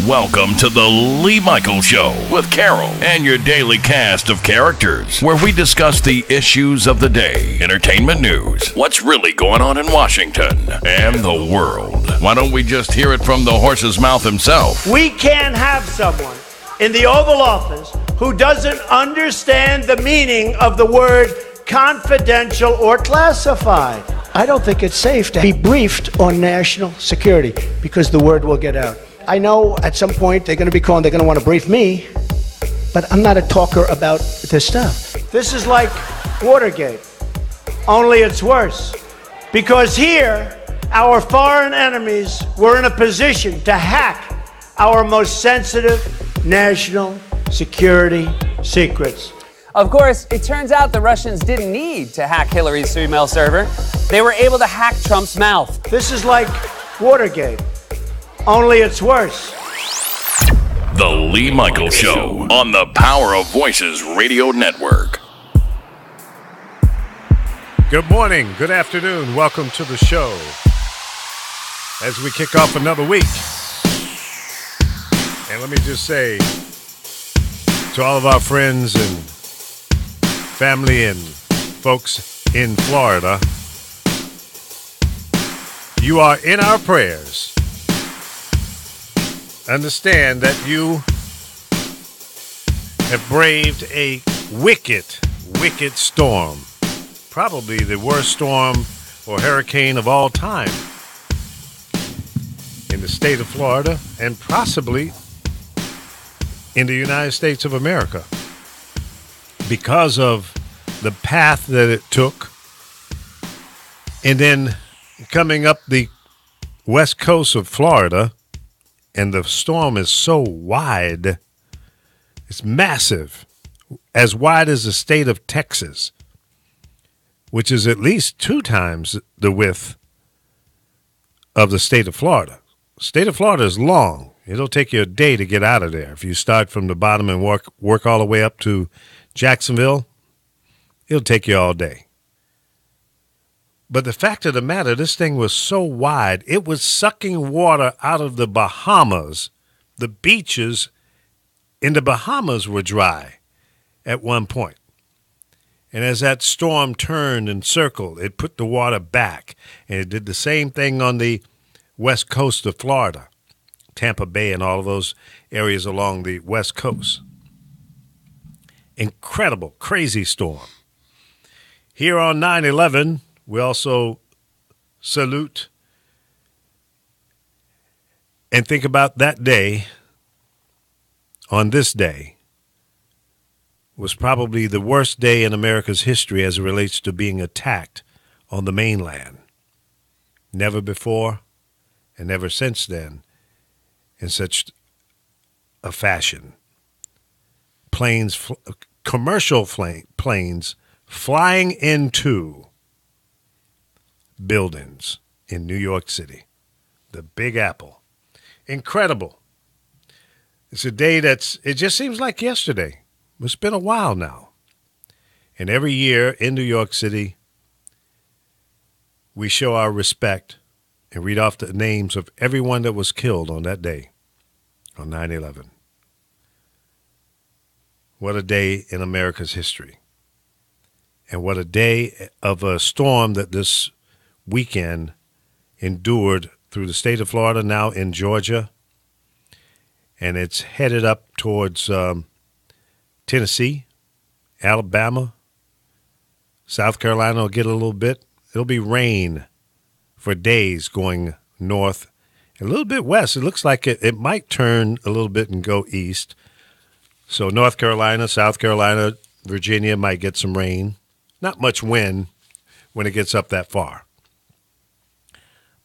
Welcome to the Lee Michaels Show with Carol and your daily cast of characters, where we discuss the issues of the day, entertainment news, what's really going on in Washington, and the world. Why don't we just hear it from the horse's mouth himself? We can't have someone in the Oval Office who doesn't understand the meaning of the word confidential or classified. I don't think it's safe to be briefed on national security because the word will get out. I know at some point they're going to want to brief me, but I'm not a talker about this stuff. This is like Watergate, only it's worse. Because here, our foreign enemies were in a position to hack our most sensitive national security secrets. Of course, it turns out the Russians didn't need to hack Hillary's email server. They were able to hack Trump's mouth. This is like Watergate, only it's worse. The Lee Michaels Show on the Power of Voices Radio Network. Good morning, good afternoon, welcome to the show as we kick off another week. And let me just say to all of our friends and family and folks in Florida, you are in our prayers. Understand that you have braved a wicked storm. Probably the worst storm or hurricane of all time in the state of Florida and possibly in the United States of America because of the path that it took. And then coming up the west coast of Florida, and the storm is so wide, it's massive, as wide as the state of Texas, which is at least 2 times the width of the state of Florida. The state of Florida is long. It'll take you a day to get out of there. If you start from the bottom and work all the way up to Jacksonville, it'll take you all day. But the fact of the matter, this thing was so wide, it was sucking water out of the Bahamas. The beaches in the Bahamas were dry at one point. And as that storm turned and circled, it put the water back. And it did the same thing on the west coast of Florida, Tampa Bay and all of those areas along the west coast. Incredible, crazy storm. Here on 9/11, we also salute and think about that day. On this day was probably the worst day in America's history as it relates to being attacked on the mainland. Never before and never since then in such a fashion. Commercial planes flying into buildings in New York City, the Big Apple. Incredible. It's a day it just seems like yesterday. It's been a while now. And every year in New York City, we show our respect and read off the names of everyone that was killed on that day, on 9/11. What a day in America's history. And what a day of a storm that this weekend endured through the state of Florida, now in Georgia, and it's headed up towards Tennessee, Alabama, South Carolina will get a little bit. It'll be rain for days going north, a little bit west. It looks like it might turn a little bit and go east. So North Carolina, South Carolina, Virginia might get some rain. Not much wind when it gets up that far.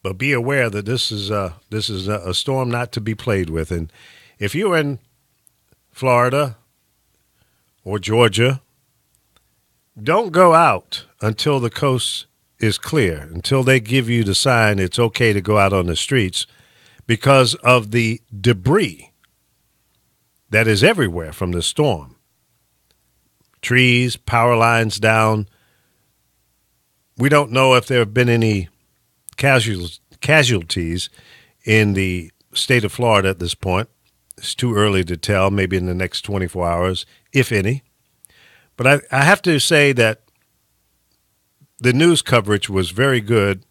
But be aware that this is a storm not to be played with. And if you're in Florida or Georgia, don't go out until the coast is clear, until they give you the sign it's okay to go out on the streets because of the debris that is everywhere from the storm. Trees, power lines down. We don't know if there have been any casualties in the state of Florida at this point. It's too early to tell, maybe in the next 24 hours, if any. But I have to say that the news coverage was very good.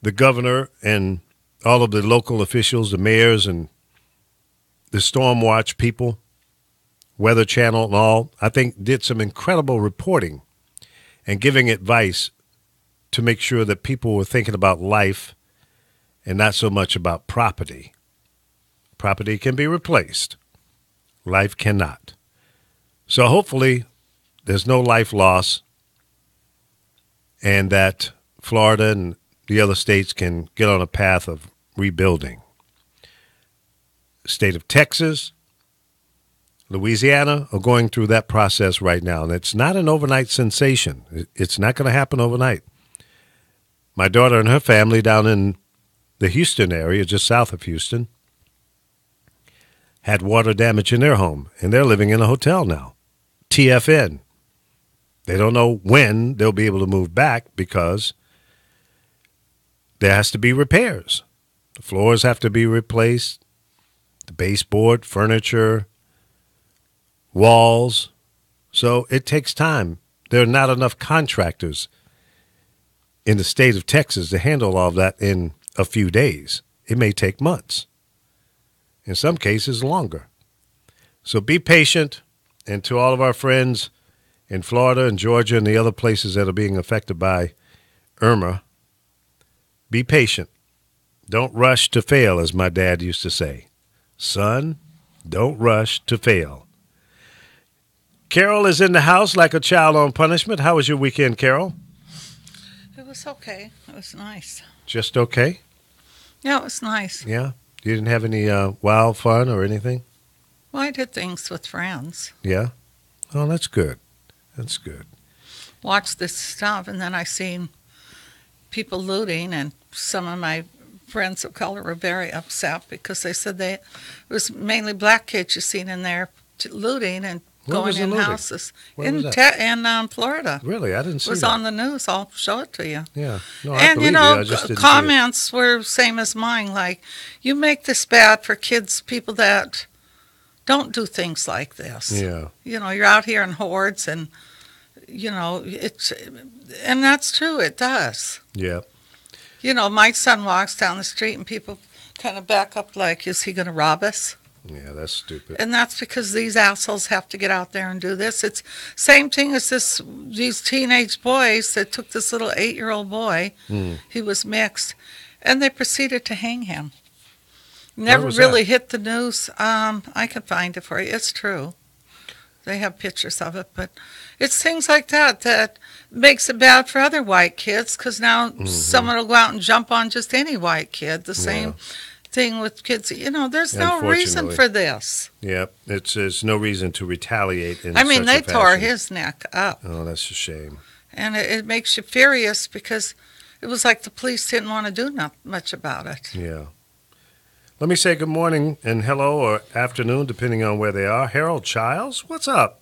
The governor and all of the local officials, the mayors and the storm watch people, Weather Channel and all, I think did some incredible reporting and giving advice to make sure that people were thinking about life and not so much about property. Property can be replaced. Life cannot. So hopefully there's no life loss and that Florida and the other states can get on a path of rebuilding. State of Texas, Louisiana are going through that process right now, and it's not an overnight sensation. It's not going to happen overnight. My daughter and her family down in the Houston area, just south of Houston, had water damage in their home, and they're living in a hotel now. TFN. They don't know when they'll be able to move back because there has to be repairs. The floors have to be replaced, the baseboard, furniture, walls. So it takes time. There are not enough contractors in the state of Texas to handle all of that in a few days. It may take months. In some cases, longer. So be patient. And to all of our friends in Florida and Georgia and the other places that are being affected by Irma, be patient. Don't rush to fail, as my dad used to say. Son, don't rush to fail. Carol is in the house like a child on punishment. How was your weekend, Carol? It was okay. It was nice. Just okay? Yeah, it was nice. Yeah? You didn't have any wild fun or anything? Well, I did things with friends. Yeah? Oh, that's good. That's good. Watched this stuff, and then I seen people looting, and some of my friends of color were very upset because they said it was mainly black kids you seen in there looting and going in houses in Florida. Really? I didn't see that. It was on the news. I'll show it to you. Yeah. No, I And, believe you know, I just didn't see comments were same as mine, like, you make this bad for kids, people that don't do things like this. it. Yeah. You know, you're out here in hordes and, you know, and that's true, it does. Yeah. You know, my son walks down the street and people kind of back up like, is he going to rob us? Yeah, that's stupid. And that's because these assholes have to get out there and do this. It's same thing as these teenage boys that took this little 8-year-old boy. He was mixed, and they proceeded to hang him. Never really hit the news. I can find it for you. It's true. They have pictures of it, but it's things like that that makes it bad for other white kids because now someone will go out and jump on just any white kid. The same thing with kids. You know, there's no reason for this. Yeah, there's no reason to retaliate in I mean, such a they tore fashion. his neck up. Oh, that's a shame. And it makes you furious because it was like the police didn't want to do much about it. Yeah. Let me say good morning and hello or afternoon, depending on where they are. Harold Childs, what's up?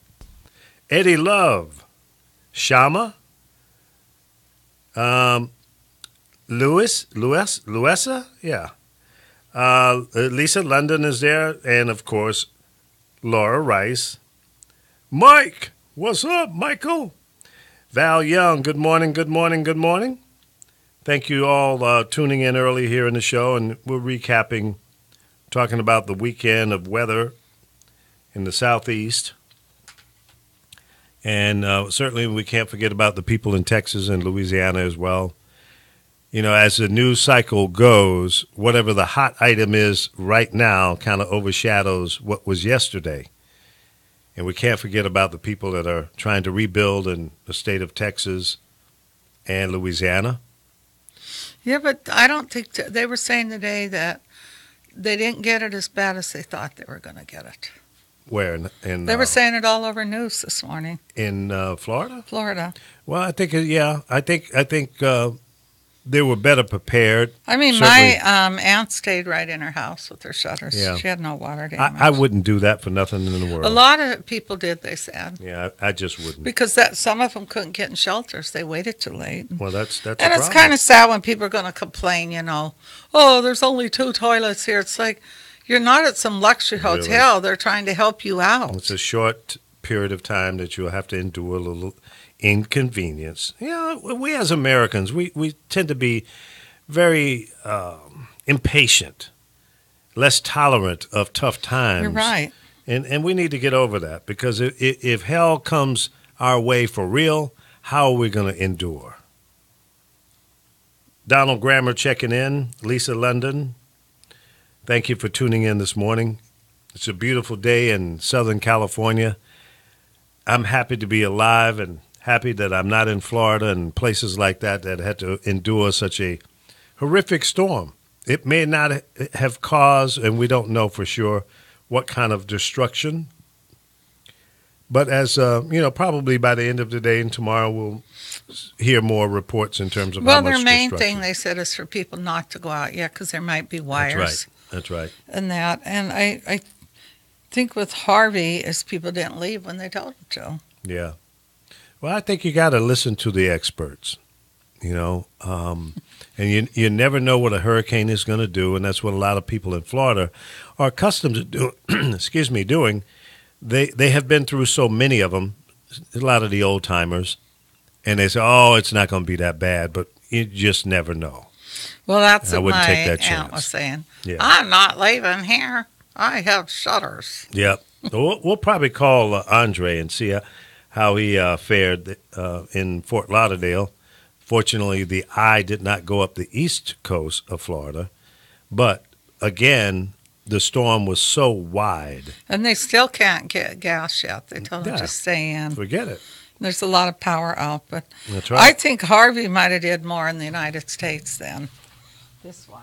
Eddie Love, Shama, Louisa, yeah. Lisa London is there, and of course, Laura Rice. Mike, what's up, Michael? Val Young, good morning, good morning, good morning. Thank you all tuning in early here in the show, and we're recapping, talking about the weekend of weather in the Southeast. And certainly we can't forget about the people in Texas and Louisiana as well. You know, as the news cycle goes, whatever the hot item is right now kind of overshadows what was yesterday. And we can't forget about the people that are trying to rebuild in the state of Texas and Louisiana. Yeah, but I don't think they were saying today that they didn't get it as bad as they thought they were going to get it. Where? They were saying it all over news this morning. In Florida? Florida. Well, I think, I think they were better prepared. I mean, Certainly. my aunt stayed right in her house with her shutters. Yeah. She had no water damage. I wouldn't do that for nothing in the world. A lot of people did, they said. Yeah, I just wouldn't. Because some of them couldn't get in shelters. They waited too late. Well, that's And it's kind of sad when people are going to complain, you know, oh, there's only 2 toilets here. It's like, You're not at some luxury hotel. They're trying to help you out. It's a short period of time that you'll have to endure a little inconvenience. We as Americans, we tend to be very impatient, less tolerant of tough times. You're right. And we need to get over that, because if hell comes our way for real, how are we going to endure? Donald Grammer checking in. Lisa London, thank you for tuning in this morning. It's a beautiful day in Southern California. I'm happy to be alive and happy that I'm not in Florida and places like that had to endure such a horrific storm. It may not have caused, and we don't know for sure, what kind of destruction. But as, probably by the end of the day and tomorrow, we'll hear more reports in terms of how much their main destruction. thing, they said, is for people not to go out yet because there might be wires. That's right. And that. And I think with Harvey is people didn't leave when they told them to. Yeah. Well, I think you got to listen to the experts, and you never know what a hurricane is going to do, and that's what a lot of people in Florida are accustomed to doing. They have been through so many of them, a lot of the old timers, and they say, oh, it's not going to be that bad, but you just never know. Well, that's I what wouldn't my take that aunt chance. was saying. Yeah. I'm not leaving here. I have shutters. Yep. We'll probably call Andre and see how he fared in Fort Lauderdale. Fortunately, the eye did not go up the east coast of Florida, but again, the storm was so wide. And they still can't get gas yet. They told them to stay in. Forget it. There's a lot of power out, but That's right. I think Harvey might have did more in the United States than this one.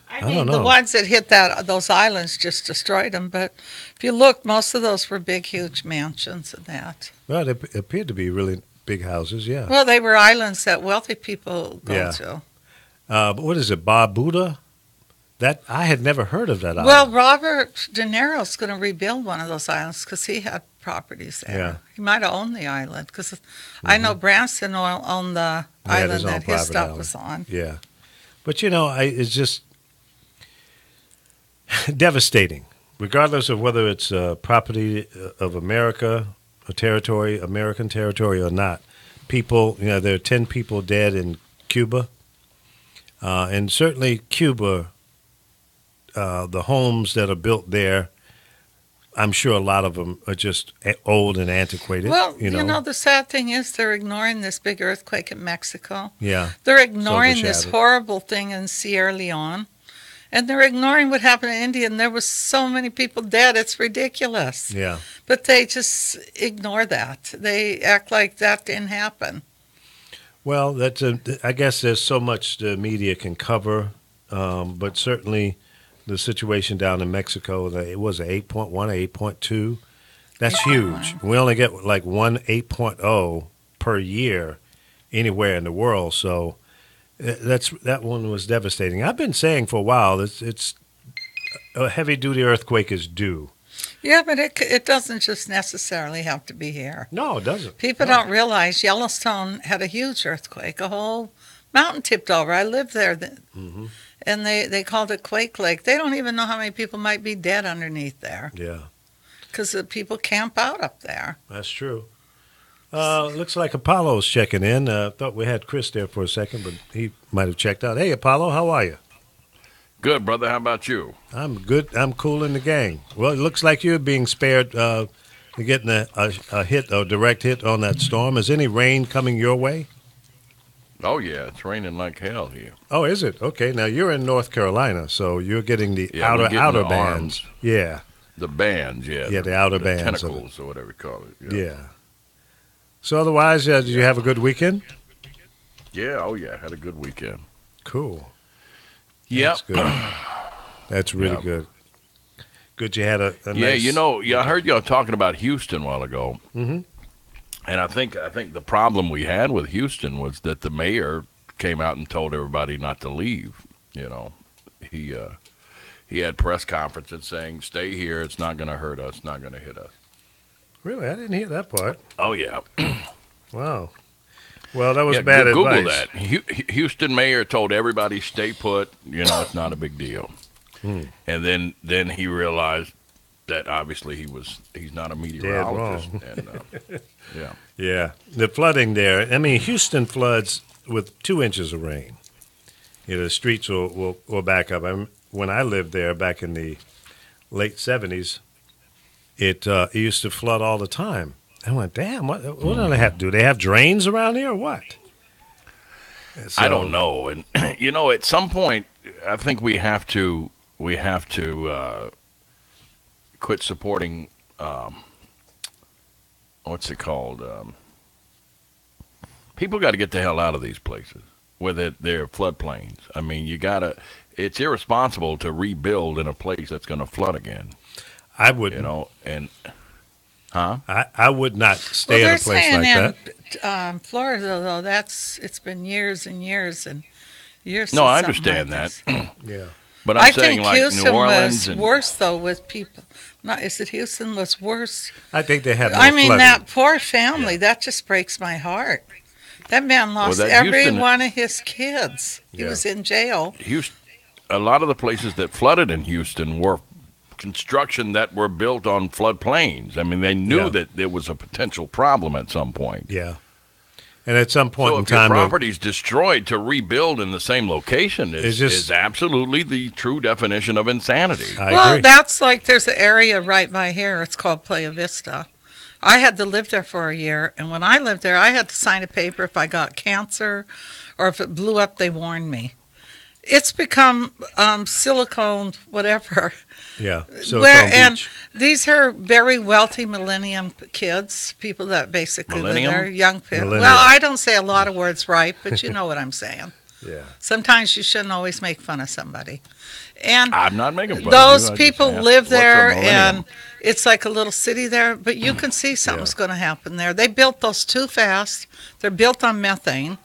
I don't mean, know. the ones that hit those islands just destroyed them. But if you look, most of those were big, huge mansions and that. Well, they appeared to be really big houses, yeah. Well, they were islands that wealthy people go to. But what is it, Barbuda? That I had never heard of that island. Well, Robert De Niro's going to rebuild one of those islands because he had properties there. Yeah. He might have owned the island because I know Branson owned the He had island his own that his private stuff island. was on. Yeah. But, it's just devastating, regardless of whether it's property of America, a territory, American territory or not. People, there are 10 people dead in Cuba. And certainly Cuba, the homes that are built there, I'm sure a lot of them are just old and antiquated. Well, the sad thing is they're ignoring this big earthquake in Mexico. Yeah. They're ignoring this overshadowed. horrible thing in Sierra Leone. And they're ignoring what happened in India, and there was so many people dead. It's ridiculous. Yeah. But they just ignore that. They act like that didn't happen. Well, I guess there's so much the media can cover, but certainly the situation down in Mexico, it was an 8.1, 8.2. That's huge. We only get like 8.0 per year anywhere in the world, so that one was devastating. I've been saying for a while it's a heavy-duty earthquake is due. Yeah, but it doesn't just necessarily have to be here. No, it doesn't. People don't realize Yellowstone had a huge earthquake. A whole mountain tipped over. I lived there. Mm-hmm. And they called it Quake Lake. They don't even know how many people might be dead underneath there. Yeah. Because the people camp out up there. That's true. Looks like Apollo's checking in. Thought we had Chris there for a second, but he might have checked out. Hey, Apollo, how are you? Good, brother. How about you? I'm good. I'm cool in the gang. Well, it looks like you're being spared getting a direct hit on that storm. Is any rain coming your way? Oh, yeah. It's raining like hell here. Oh, is it? Okay. Now, you're in North Carolina, so you're getting the Yeah, we're getting outer the bands. arms. Yeah. The bands, yeah. Yeah, the outer bands of it. Tentacles or whatever you call it. Yeah. So otherwise, did you have a good weekend? Yeah, oh, yeah. Had a good weekend. Cool. Yep. That's good. That's really Yep. good. Good you had a Yeah, nice... I heard y'all talking about Houston a while ago. Mm-hmm. And I think the problem we had with Houston was that the mayor came out and told everybody not to leave. He had press conferences saying, "Stay here. It's not going to hurt us. Not going to hit us." Really? I didn't hear that part. Oh yeah. Wow. Well, that was Yeah, bad Google advice. that. Houston mayor told everybody, "Stay put. It's not a big deal." And then he realized that obviously he's not a meteorologist. And, yeah. Yeah, the flooding there. I mean, Houston floods with 2 inches of rain. The streets will back up. When I lived there back in the late 70s, it used to flood all the time. I went, damn, what do they have to do? They have drains around here or what? So, I don't know. And, at some point, I think we have to quit supporting, what's it called? People got to get the hell out of these places where they're floodplains. I mean, it's irresponsible to rebuild in a place that's going to flood again. I would, I would not stay in a place like that. Florida, though, it's been years and years and years. No, I understand that. Yeah. But I saying think like Houston New Orleans was worse, though, with people. Is it Houston was worse? I think they had more flooding. That poor family, Yeah. That just breaks my heart. That man lost one of his kids. He was in jail. Houston, a lot of the places that flooded in Houston were construction that were built on floodplains. I mean, they knew that there was a potential problem at some point. Yeah. And at some point in if time, your property's destroyed, to rebuild in the same location is absolutely the true definition of insanity. I agree. That's like there's an area right by here. It's called Playa Vista. I had to live there for a year, and when I lived there, I had to sign a paper if I got cancer or if it blew up, they warned me. It's become silicone, whatever. Yeah, Silicon Beach. These are very wealthy millennium kids, people that basically live there, young people. Well, I don't say a lot of words right, but you know what I'm saying. Yeah. Sometimes you shouldn't always make fun of somebody. And I'm not making fun those of you. people live there, and it's like a little city there, but you can see something's going to happen there. They built those too fast. They're built on methane.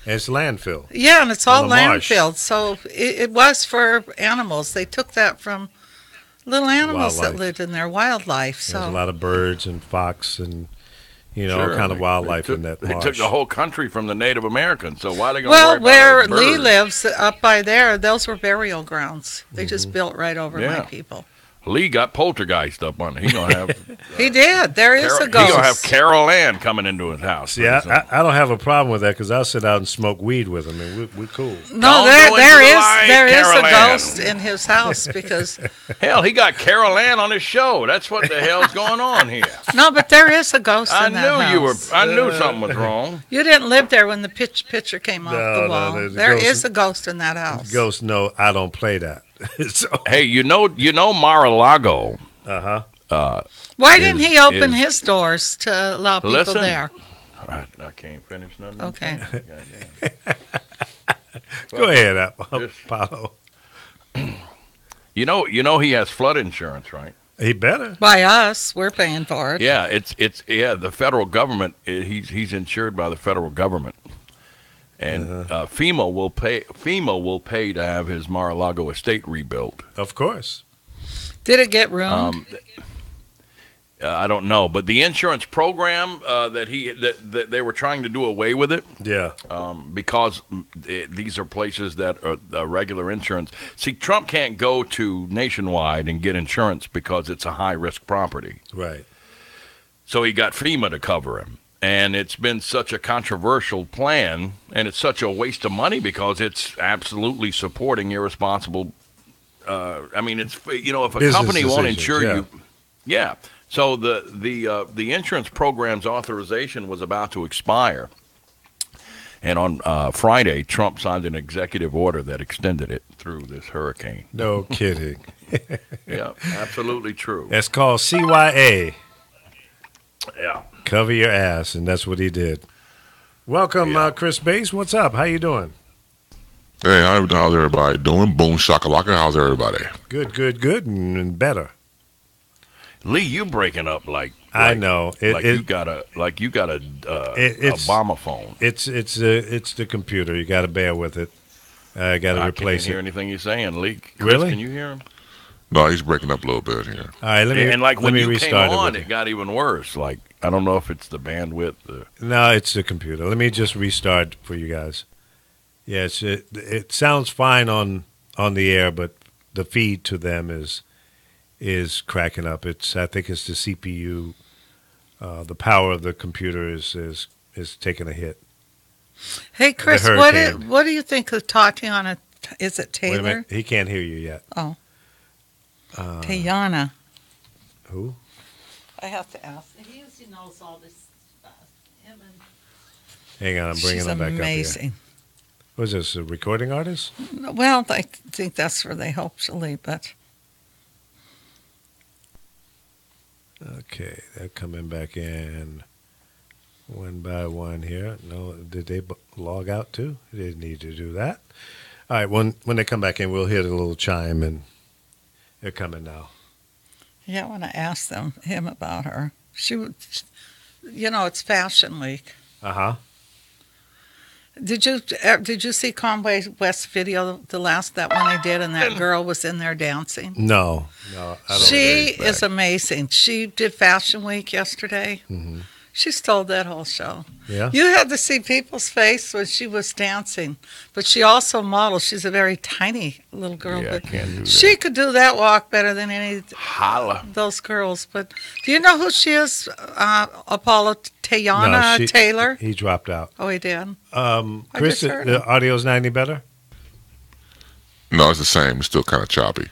It's landfill. Yeah, and it's all marsh. landfill. So it was for animals. They took that from little animals that lived in there, wildlife. So there's a lot of birds and fox and Sure. all kind of wildlife in that marsh. They took the whole country from the Native Americans, so why are they going to well, worry where about Lee lives up by there, those were burial grounds. They just built right over my Yeah. people. Lee got poltergeist up on it. He's going to have He did. There is a He's going ghost. to have Carol Ann coming into his house. Yeah, I don't have a problem with that because I'll sit out and smoke weed with him, and we're cool. No, Don't go into there the is light, there is Carol a Ann. ghost in his house because Hell, he got Carol Ann on his show. That's what the hell's going on here. no, but there is a ghost I in that knew house. I knew something was wrong. You didn't live there when the picture came off No, the no, wall. there's a There ghost. is a ghost in that house. Ghost, no, I don't play that. So, Hey, you know Mar-a-Lago. Why didn't he open is- his doors to allow people Listen. there? I can't finish nothing. Okay. go ahead, Just- Apollo. You know he has flood insurance, right? He better. By us, we're paying for it. Yeah, it's the federal government. He's insured by the federal government, and FEMA will pay to have his Mar-a-Lago estate rebuilt. Of course. Did it get ruined? I don't know, but the insurance program that they were trying to do away with it. Yeah. Because these are places that are regular insurance. See, Trump can't go to Nationwide and get insurance because it's a high-risk property. Right. So he got FEMA to cover him. And it's been such a controversial plan, and it's such a waste of money because it's absolutely supporting irresponsible. It's if a Business company won't decisions, insure yeah. you, yeah. So the insurance program's authorization was about to expire, and on Friday, Trump signed an executive order that extended it through this hurricane. No kidding. Yeah, absolutely true. That's called CYA. Yeah. Cover your ass, and that's what he did. Welcome, Yeah. Chris Bass. What's up? How you doing? Hey, how's everybody doing? Boom shakalaka. How's everybody? Good, and better. Lee, you breaking up like I know. you got a Obama phone. It's the computer. You got to bear with it. I got to I replace can't hear it. anything you're saying, Lee. Chris, Really? Can you hear him? No, he's breaking up a little bit here. All right, let me And like let when me you came restart on, it. it got even worse. Like I don't know if it's the bandwidth. No, it's the computer. Let me just restart for you guys. Yes, it sounds fine on the air, but the feed to them is cracking up. I think it's the CPU. The power of the computer is taking a hit. Hey, Chris, what do you think of Tatiana? Is it Wait a Taylor? minute. He can't hear you yet. Oh. Tayana. Who? I have to ask. He usually knows all this stuff. Hang on, I'm bringing him back amazing. up here. What is this, a recording artist? Well, I think that's where they hope to leave, but Okay, they're coming back in one by one here. No, did they log out too? They didn't need to do that. All right, when they come back in, we'll hear the little chime, and they're coming now. yeah, I want to ask him about her. She, it's Fashion Week. Uh-huh. Did you see Conway West's video, that one I did, and that girl was in there dancing? No, I don't. She is amazing. She did Fashion Week yesterday. Mm-hmm. She stole that whole show. Yeah? You had to see people's face when she was dancing. But she also modeled. She's a very tiny little girl. Yeah, I but can't do that. she could do that walk better than any Holla. of those girls. But do you know who she is? Apollo Tayana Taylor? He dropped out. Oh, he did? Chris, just heard the him. audio's not any better? No, it's the same. It's still kind of choppy.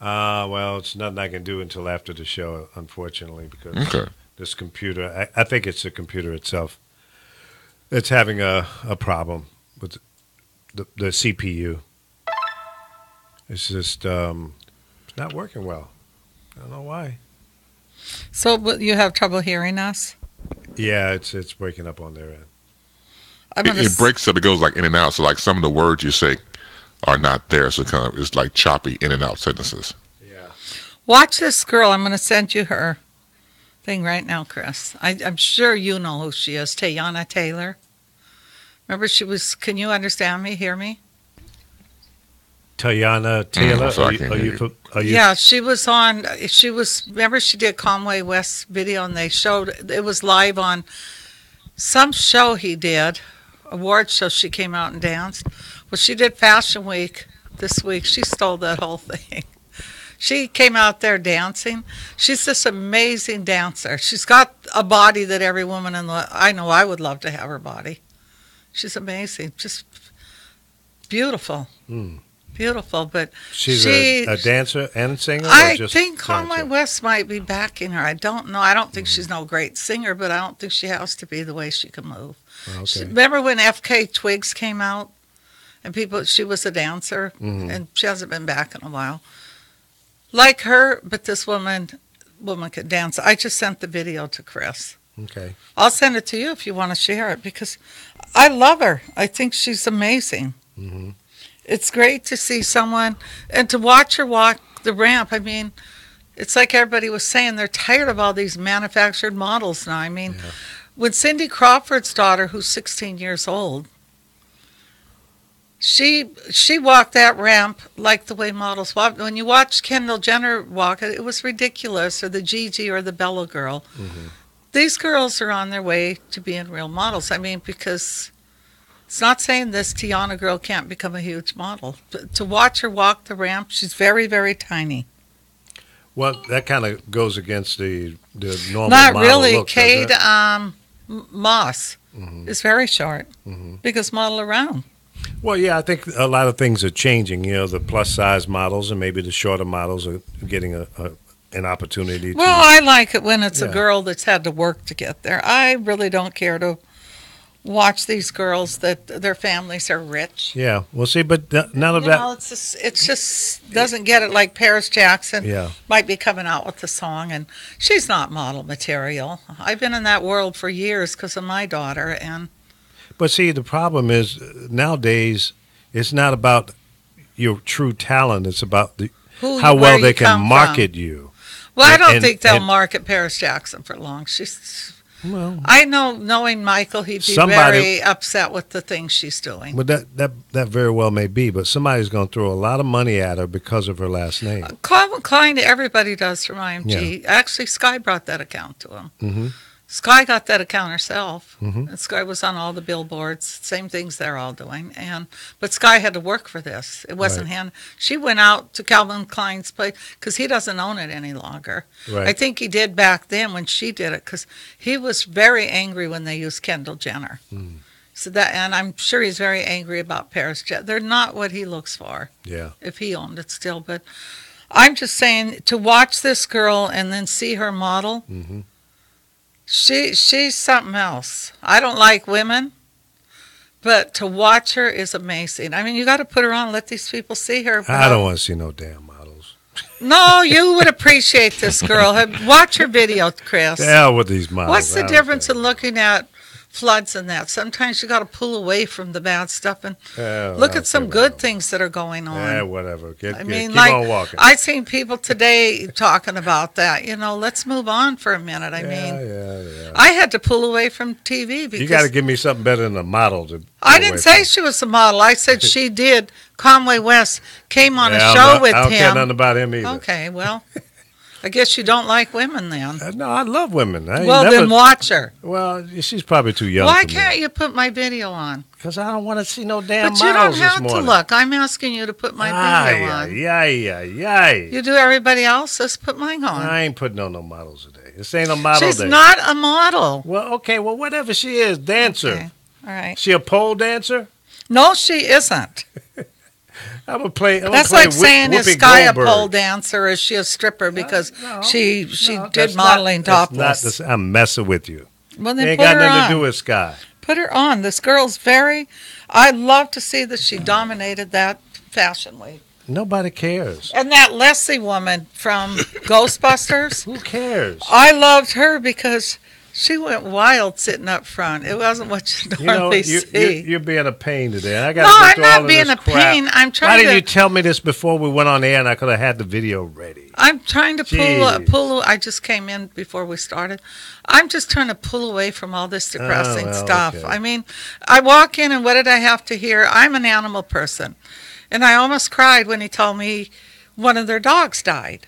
Well, it's nothing I can do until after the show, unfortunately, because Okay. this computer, I think it's the computer itself that's having a problem with the CPU. It's just it's not working well. I don't know why. So you have trouble hearing us? Yeah, it's breaking up on their end. It breaks up. It goes like in and out. So like some of the words you say are not there. So it's like choppy in and out sentences. Yeah. Watch this girl. I'm going to send you her thing right now, Chris. I'm sure you know who she is. Tayana Taylor. Remember she was, can you understand me, hear me? Tayana Taylor, sorry, I can't hear are you? Yeah, she was, remember she did Conway West's video and they showed, it was live on some show he did, award show. She came out and danced. Well, she did Fashion Week this week. She stole that whole thing. She came out there dancing. She's this amazing dancer. She's got a body that every woman I know I would love to have her body. She's amazing. Just beautiful. Beautiful. But She's a dancer and a singer? Or I just think Conway dancer? West might be backing her. I don't know. I don't think she's no great singer, but I don't think she has to be the way she can move. Okay. Remember when FK Twigs came out? And she was a dancer, and she hasn't been back in a while. Like her, but this woman could dance. I just sent the video to Chris. Okay. I'll send it to you if you want to share it, because I love her. I think she's amazing. Mm-hmm. It's great to see someone, and to watch her walk the ramp. I mean, it's like everybody was saying, they're tired of all these manufactured models now. I mean, when Cindy Crawford's daughter, who's 16 years old, She walked that ramp like the way models walk. When you watch Kendall Jenner walk, it was ridiculous, or the Gigi or the Bella girl. Mm-hmm. These girls are on their way to being real models. I mean, because it's not saying this Tiana girl can't become a huge model. But to watch her walk the ramp, she's very, very tiny. Well, that kind of goes against the normal Not model really. look, Cade doesn't it? Moss is very short. Biggest model around. Well, yeah, I think a lot of things are changing. You know, the plus-size models and maybe the shorter models are getting an opportunity to... Well, I like it when it's a Yeah. girl that's had to work to get there. I really don't care to watch these girls that their families are rich. Yeah, well, see, but none of You that... know, it's just doesn't get it. Like Paris Jackson Yeah. might be coming out with the song, and she's not model material. I've been in that world for years because of my daughter, and But see, the problem is nowadays it's not about your true talent. It's about how where well you they can come market from. you. Well, I don't And- think they'll and- market Paris Jackson for long. Well, I know, knowing Michael, he'd be Somebody- very upset with the things she's doing. but that very well may be. But somebody's going to throw a lot of money at her because of her last name. Calvin Klein, everybody does from IMG. Actually, Sky brought that account to him. Mm-hmm. Sky got that account herself. And Sky was on all the billboards, same things they're all doing. But Sky had to work for this. It wasn't him. She went out to Calvin Klein's place because he doesn't own it any longer. Right. I think he did back then when she did it because he was very angry when they used Kendall Jenner. So and I'm sure he's very angry about Paris Jet. They're not what he looks for. Yeah. If he owned it still, but I'm just saying to watch this girl and then see her model. She's something else. I don't like women, but to watch her is amazing. I mean, you got to put her on, let these people see her. I don't want to see no damn models. No, you would appreciate this girl. Watch her video, Chris. The hell with these models. What's the difference in looking at floods and that? Sometimes you got to pull away from the bad stuff and look at some good things that are going on. Yeah, whatever. Keep like, on walking. I seen people today talking about that. Let's move on for a minute. Yeah. I had to pull away from TV because You got to give me something better than a model. I didn't say she was a model. I said she did. Conway West came on a show with him. I don't care nothing about him either. Okay, well, I guess you don't like women then. No, I love women. Then watch her. Well, she's probably too young. Why can't you put my video on? Because I don't want to see no damn models this morning. But you don't have to look. I'm asking you to put my video on. Yeah. You do everybody else. Let's put mine on. I ain't putting on no models today. This ain't a model She's day. not a model. Well, okay. Well, whatever she is, dancer. Okay. All right. She a pole dancer? No, she isn't. I'm gonna play. That's like saying, is Sky a pole dancer or is she a stripper because she did modeling topless? I'm messing with you. Well, then it ain't put got her nothing on. to do with Sky. Put her on. This girl's I love to see that she dominated that Fashion Week. Nobody cares. And that Leslie woman from Ghostbusters. Who cares? I loved her because she went wild sitting up front. It wasn't what you normally see. You're being a pain today. I'm not being a pain. I'm trying Why didn't you tell me this before we went on the air and I could have had the video ready? I'm trying to pull. I just came in before we started. I'm just trying to pull away from all this depressing stuff. Okay. I mean, I walk in and what did I have to hear? I'm an animal person. And I almost cried when he told me one of their dogs died.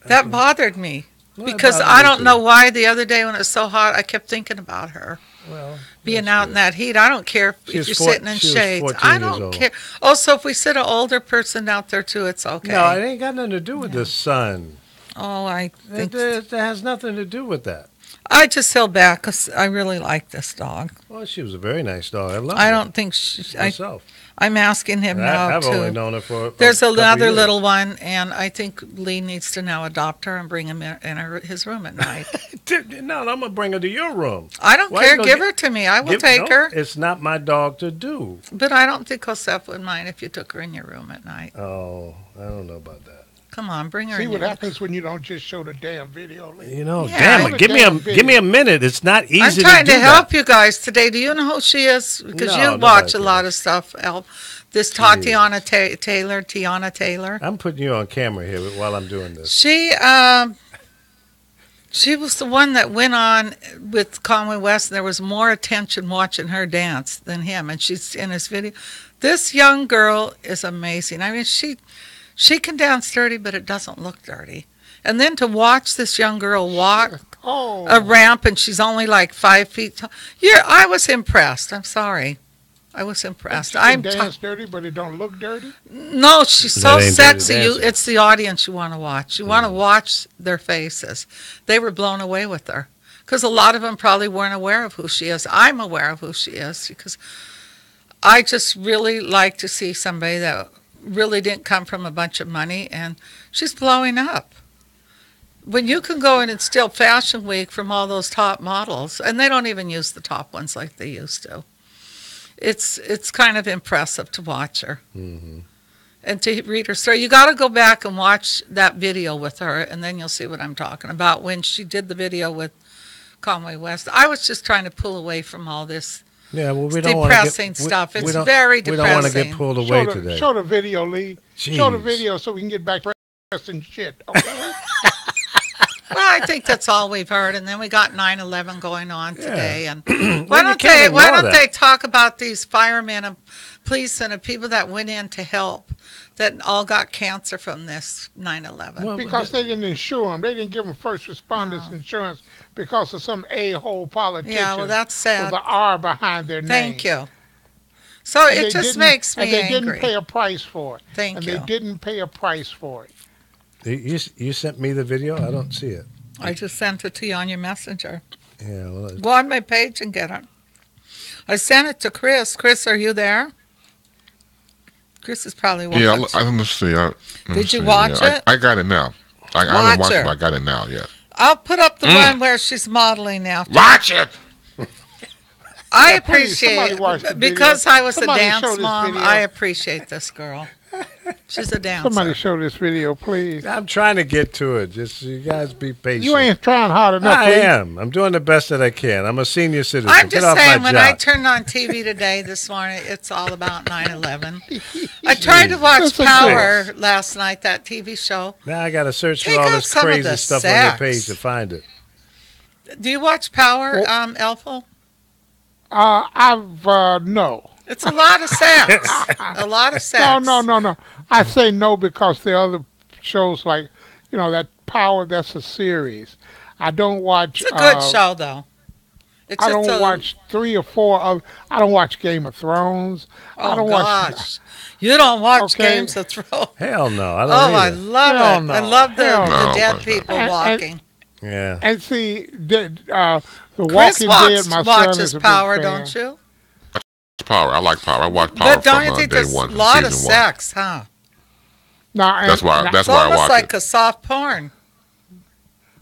That bothered me. Because I don't know why the other day when it was so hot, I kept thinking about her. Well, being out in that heat. I don't care if you're sitting in shades. I don't care. Also, if we sit an older person out there too, it's okay. No, it ain't got nothing to do with the sun. Oh, I think that has nothing to do with that. I just held back because I really like this dog. Well, she was a very nice dog. I love her. I don't think she... myself. I'm asking him now, I've too. only known her for There's another little one, and I think Lee needs to now adopt her and bring him in his room at night. No, I'm going to bring her to your room. I don't care. Give her to me. I will take her. It's not my dog to do. But I don't think Joseph would mind if you took her in your room at night. Oh, I don't know about that. Come on, bring her in. See what happens when you don't just show the damn video, Lee. Damn it. Give me a minute. It's not easy to do I'm trying to help you guys today. Do you know who she is? Because you watch a lot of stuff, Al. This Tiana Taylor. I'm putting you on camera here while I'm doing this. She was the one that went on with Conway West, and there was more attention watching her dance than him. And she's in his video. This young girl is amazing. I mean, she can dance dirty, but it doesn't look dirty. And then to watch this young girl walk a ramp, and she's only like 5 feet tall. I was impressed. I'm sorry. I was impressed. I'm dance dirty, but it don't look dirty. No, she's so sexy. It's the audience you want to watch. You want to watch their faces. They were blown away with her because a lot of them probably weren't aware of who she is. I'm aware of who she is because I just really like to see somebody that really didn't come from a bunch of money, and she's blowing up. When you can go in and steal Fashion Week from all those top models, and they don't even use the top ones like they used to. It's kind of impressive to watch her and to read her story. You got to go back and watch that video with her, and then you'll see what I'm talking about. When she did the video with Conway West, I was just trying to pull away from all this depressing stuff. It's very depressing. We don't want to get pulled away today. Show the video, Lee. Jeez. Show the video so we can get back to pressing shit. Okay? Well, I think that's all we've heard, and then we got 9/11 going on today. And Well, you can't ignore that. they talk about these firemen and police and the people that went in to help that all got cancer from this 9/11? Well, Because they didn't insure them. They didn't give them first responders insurance because of some a-hole politician. Yeah, well, that's sad. With the R behind their name. Thank you. So And it they just didn't- makes me And they angry. didn't pay a price for it. Thank and you. they didn't pay a price for it. You sent me the video? I don't see it. I just sent it to you on your messenger. Yeah, well, Go on my page and get it. I sent it to Chris. Chris, are you there? Chris is probably watching. Yeah, let's see. Did you watch it? I got it now. I haven't Watch watched her. it, but I got it now, yes. I'll put up the one where she's modeling now. Watch it! I please, somebody appreciate watch the video. because I was Somebody a show dance this mom. video. I appreciate this girl. She's a dancer. Somebody show this video, please. I'm trying to get to it. Just you guys be patient. You ain't trying hard enough. I please. am. I'm doing the best that I can. I'm a senior citizen. I'm Get just off saying, my when job. I turned on TV today this morning, it's all about 9/11. I tried to watch Listen, Power last night, that TV show. Now I got to search for Take all out this some of crazy the stuff on their sex. page to find it. Do you watch Power, Elful? No. It's a lot of sex. A lot of sex. No. I say no because there are other shows like, that Power, that's a series. I don't watch. It's a good show, though. It's I just don't watch 3 or 4 of. I don't watch Game of Thrones. I Oh, don't gosh. watch. You don't watch Okay. Games of Thrones. Hell no, I don't Oh, I either. love Hell it. no. I love the Hell no. dead No. people And- walking. Yeah. And see, the Chris Walking Dead. My son watches is a big Power, fan. don't you? Power. I like Power. I watched Power But don't from you think day there's one. a from lot of season one. sex, huh? No, and- That's why. and- That's It's why I almost watch like it. a soft porn.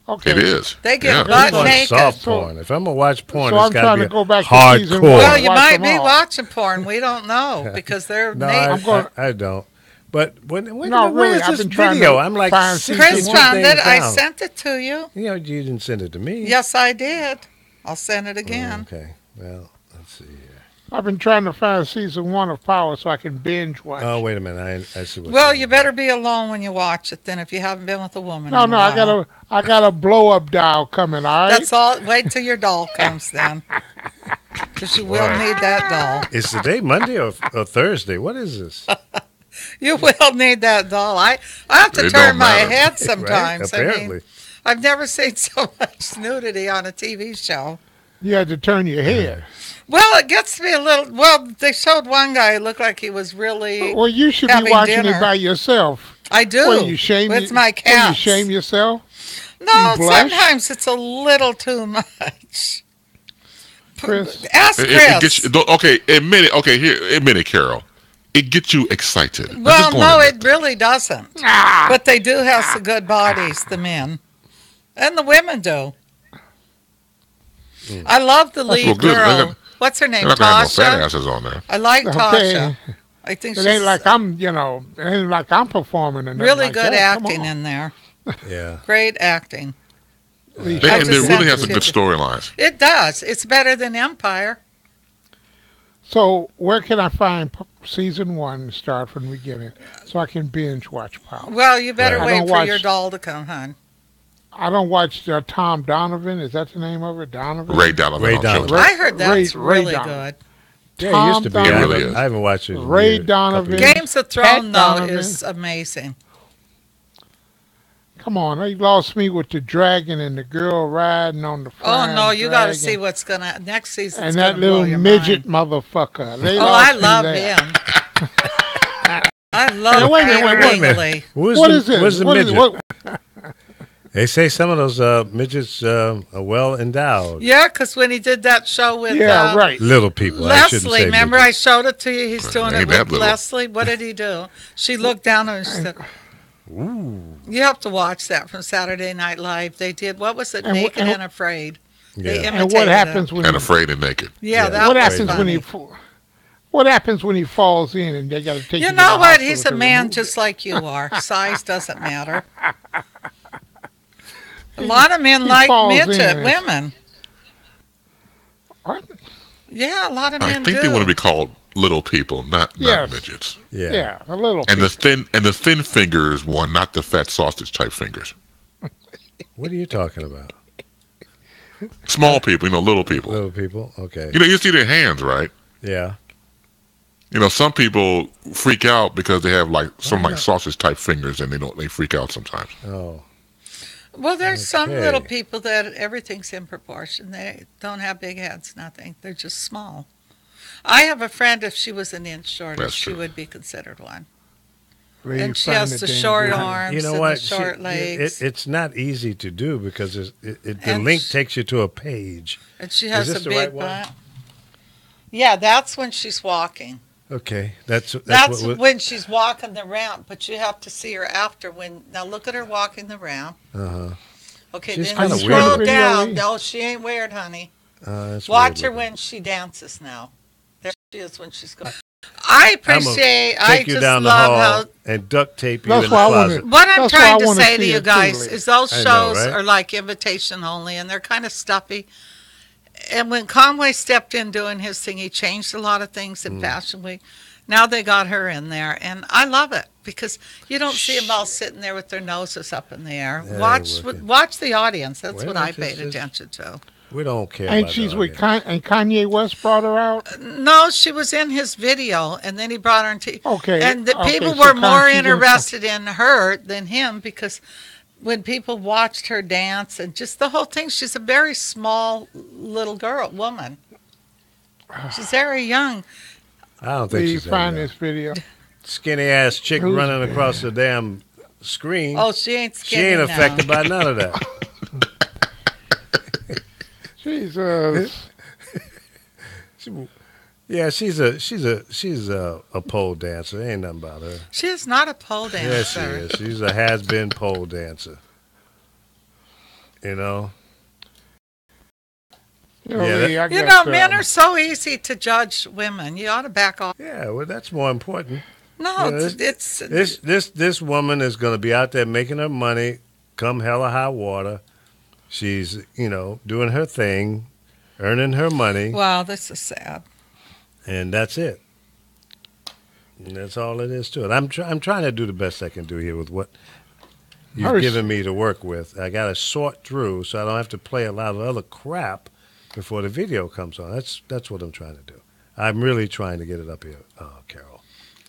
Okay. It is. They get Yeah. butt I'm going naked. soft So- porn. If I'm gonna watch porn, so it's I'm got trying to to be go back to season hardcore. one. Well, you Watch might them be all. watching porn. We don't know because they're No, naked. I don't. But when No, where really, is I've this been trying video? to I'm like find season Chris one found things it. I down. sent it to you. You didn't send it to me. Yes, I did. I'll send it again. Okay. Well, let's see here. I've been trying to find season 1 of Power so I can binge watch. Oh, wait a minute. I see what. Well, you better be alone when you watch it then if you haven't been with a woman. No, in a I while. got a blow up doll coming. All right. That's all. Wait till your doll comes then. Because you will need that doll. Is today Monday or Thursday? What is this? You will need that doll. I have to It turn don't my matter. head sometimes. Right? Apparently. I've never seen so much nudity on a TV show. You had to turn your head. Well, it gets me a little. Well, they showed one guy who looked like he was really. Well, you should be having watching dinner. it by yourself. I do. Well, you shame with you- my well, cats. you shame yourself. No, you blush? sometimes it's a little too much. Chris? Ask It Chris. gets you, okay, admit it, Carol. It gets you excited. I'm Well, just going no, to it really doesn't. Ah. But they do have some good bodies, the men. And the women do. I love the lead well, good. girl. What's her name? They're not going to have no fat Tasha? asses on there. I like Okay. Tasha. I think It she's ain't like I'm performing or nothing really like good that. Come acting on. in there. Yeah. Great acting. They, I and just they sent really it have some to good you. storylines. It does. It's better than Empire. So where can I find season 1 start from the beginning so I can binge watch Power? Well, you better Right. I wait don't for your watch- doll to come, hon. I don't watch Tom Donovan. Is that the name of it? Donovan? Ray Donovan. Ray on Donovan. Children. I heard that's Ray really Donovan. good. Yeah, it used to be. Tom I Donovan. haven't, I haven't watched it. in Ray years, Donovan. couple years. Games of Thrones, though, Donovan. is amazing. Come on, they lost me with the dragon and the girl riding on the Oh, flying no, you got to dragon. see what's going to... Next season. And that little midget motherfucker. They Oh, lost I me love there. him. I love wait a minute, Peter wait a minute. Dinkley. Who's What the, is it? Where's the What is midget? it? What- They say some of those midgets are well endowed. Yeah, because when he did that show with Yeah, right. Little people. I shouldn't Leslie, say remember midgets. I showed it to you? He's doing Ain't it that with little. Leslie. What did he do? She looked down and she said, "Ooh." You have to watch that from Saturday Night Live. They did, what was it, And wh- Naked and- and Afraid. They Yeah. And imitated what happens him. when And he, Afraid and Naked. Yeah, that what was happens when funny. he what happens when he falls in and they got to take You him to know the what? hospital He's a to man remove just like you are. Size doesn't matter. A lot of men He like falls midget in. women. What? Yeah, a lot of I men think do. they want to be called little people, not Yes. midgets. Yeah. Yeah, a little. And the thin fingers one, not the fat sausage type fingers. What are you talking about? Small people, little people. Little people, okay. You see their hands, right? Yeah. Some people freak out because they have like sausage type fingers, and they freak out sometimes. Oh. Well, there's some little people that everything's in proportion. They don't have big heads, nothing. They're just small. I have a friend, if she was an inch shorter, she would be considered one. And she has the short arms and the short legs. It's not easy to do because the link takes you to a page. And she has a big butt. Yeah, that's when she's walking. Okay, that's when she's walking the ramp, but you have to see her after. Now look at her walking the ramp. Okay, she's then scroll down. No, she ain't weird, honey. Watch her when she dances now. There she is when she's going. I appreciate. I just love how and duct tape you in the closet. What I'm trying to say to you guys is those shows are like invitation only, and they're kind of stuffy. And when Conway stepped in doing his thing, he changed a lot of things in Fashion Week. Now they got her in there, and I love it because you don't see them all sitting there with their noses up in the air. Watch the audience. That's what I paid attention to. We don't care. And she's with and Kanye West brought her out. No, she was in his video, and then he brought her into. Okay. And the people were more interested in her than him because when people watched her dance and just the whole thing, she's a very small little woman. She's very young. I don't think she's find this video. Skinny ass chick running across the damn screen. Oh, she ain't skinny. She ain't affected by none of that. Jesus. Yeah, she's a pole dancer. Ain't nothing about her. She is not a pole dancer. Yes, she is. She's a has-been pole dancer. Men are so easy to judge women. You ought to back off. Yeah, well, that's more important. No, this woman is going to be out there making her money, come hell or high water. She's doing her thing, earning her money. Wow, this is sad. And that's it. And that's all it is to it. I'm trying to do the best I can do here with what you've given me to work with. I got to sort through so I don't have to play a lot of other crap before the video comes on. That's what I'm trying to do. I'm really trying to get it up here, Carol.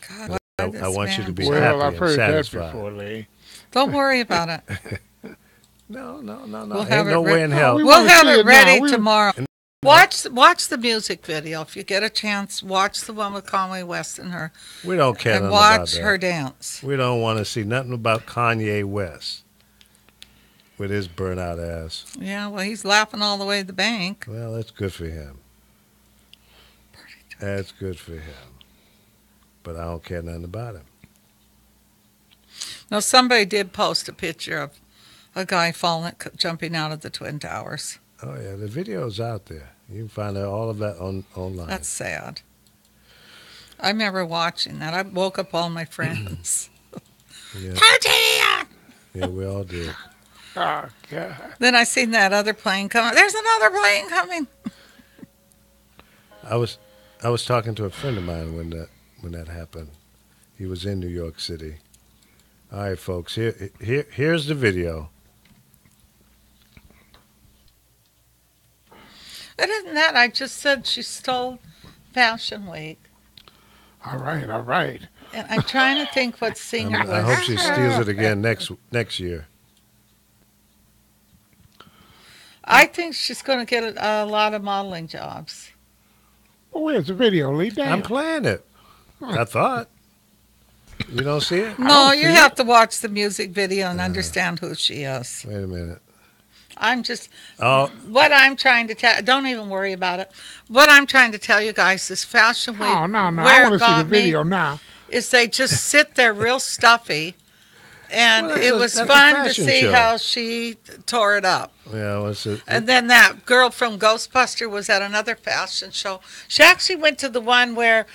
God, I want you to be happy and satisfied. That before, Lee. Don't worry about it. No. We'll have no way in hell. We'll have it ready tomorrow. Watch the music video. If you get a chance, watch the one with Kanye West and her. We don't care and nothing about that. Watch her dance. We don't want to see nothing about Kanye West with his burnout ass. Yeah, well, he's laughing all the way to the bank. Well, that's good for him. That's good for him. But I don't care nothing about him. Now, somebody did post a picture of a guy jumping out of the Twin Towers. Oh, yeah, the video's out there. You can find out all of that online. That's sad. I remember watching that. I woke up all my friends. Yeah. Party! Yeah, we all did. Oh, God. Then I seen that other plane coming. There's another plane coming. I was talking to a friend of mine when that happened. He was in New York City. All right, folks, here's the video. It isn't that. I just said she stole Fashion Week. All right. And I'm trying to think what singer was. I hope she steals it again next year. I think she's going to get a lot of modeling jobs. Well, where's the video, Lee? Damn. I'm playing it. I thought. You don't see it? No, you have to watch the music video and understand who she is. Wait a minute. What I'm trying to tell, don't even worry about it. What I'm trying to tell you guys is Fashion Week. Oh, no. I want to see the video now. Is they just sit there real stuffy. And it was fun to see how she tore it up. Yeah, and then that girl from Ghostbuster was at another fashion show. She actually went to the one where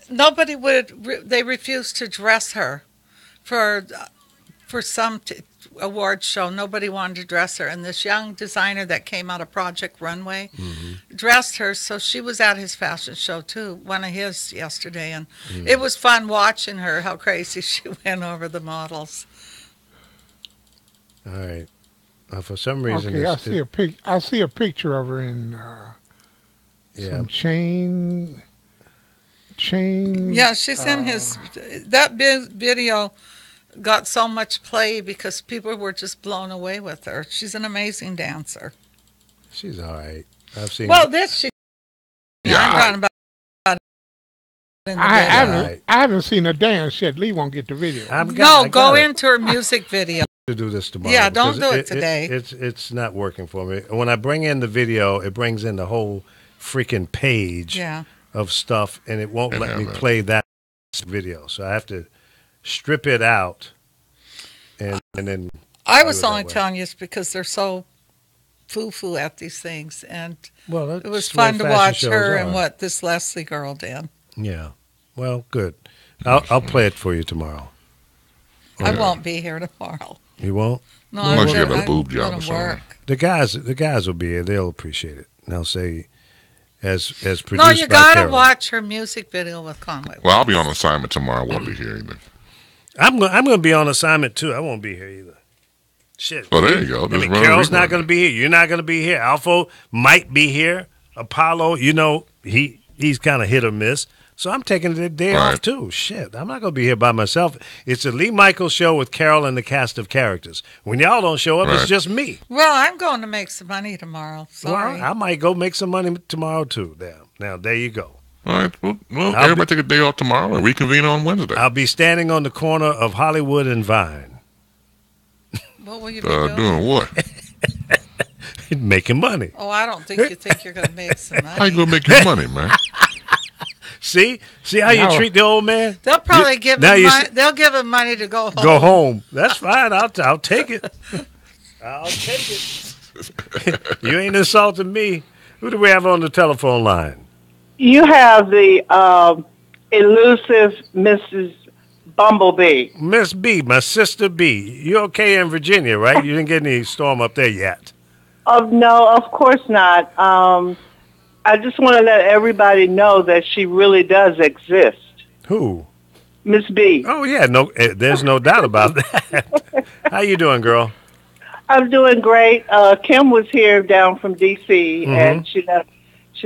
they refused to dress her for some award show. Nobody wanted to dress her. And this young designer that came out of Project Runway dressed her. So she was at his fashion show, too, one of his yesterday. And it was fun watching her, how crazy she went over the models. All right. For some reason, Okay, I see a picture of her in some chain. Yeah, she's in his. That video got so much play because people were just blown away with her. She's an amazing dancer. She's all right. I've seen. Well, this she. Yeah, I'm talking about. I haven't seen her dance yet. Lee won't get the video. Go into her music video. To do this tomorrow. Yeah, don't do it today. It's not working for me. When I bring in the video, it brings in the whole freaking page of stuff, and it won't let me play that video. So I have to strip it out, and then. I was only telling you it's because they're so foo-foo at these things, and it was fun to watch her and what this Leslie girl did. Yeah. Well, good. I'll play it for you tomorrow. I won't be here tomorrow. You won't? No, unless you have a boob job or something. The guys will be here. They'll appreciate it. And they'll say, as produced by No, you got to Carol. watch her music video with Conway. Well, I'll be on assignment tomorrow. I won't be here either. I'm going to be on assignment, too. I won't be here either. Shit. Well, there you go. Carol's not going to be here. You're not going to be here. Alpha might be here. Apollo, he's kind of hit or miss. So I'm taking the day off, too. Shit, I'm not going to be here by myself. It's the Lee Michaels show with Carol and the cast of characters. When y'all don't show up, it's just me. Well, I'm going to make some money tomorrow. Sorry. Well, I might go make some money tomorrow, too. Now, there you go. All right. Well, everybody take a day off tomorrow and reconvene on Wednesday. I'll be standing on the corner of Hollywood and Vine. What will you be doing? Doing what? Making money. Oh, I don't think you think you're going to make some money. How you going to make your money, man? See how you treat the old man? They'll probably give him money. They'll give him money to go home. Go home. That's fine. I'll take it. I'll take it. You ain't insulting me. Who do we have on the telephone line? You have the elusive Mrs. Bumblebee. Miss B, my sister B. You okay in Virginia, right? You didn't get any storm up there yet. No, of course not. I just want to let everybody know that she really does exist. Who? Miss B. Oh, yeah. No, there's no doubt about that. How you doing, girl? I'm doing great. Kim was here down from D.C., and she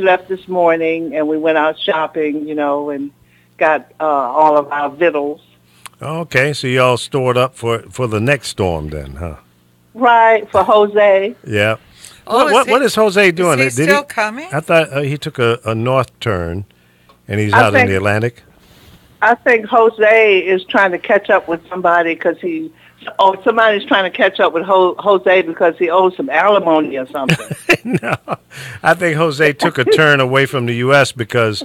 left this morning, and we went out shopping, and got all of our victuals. Okay, so you all stored up for the next storm then, huh? Right, for Jose. Yeah. Oh, what is Jose doing? Is he still coming? I thought he took a north turn, and he's out in the Atlantic. I think Jose is trying to catch up with somebody because somebody's trying to catch up with Jose because he owes some alimony or something. No, I think Jose took a turn away from the U.S. because,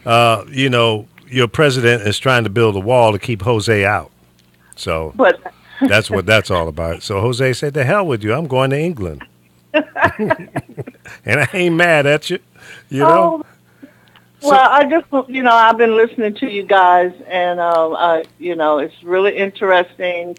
your president is trying to build a wall to keep Jose out. So that's what that's all about. So Jose said, "The hell with you! I'm going to England." And I ain't mad at you, Well, I just, I've been listening to you guys, and, it's really interesting.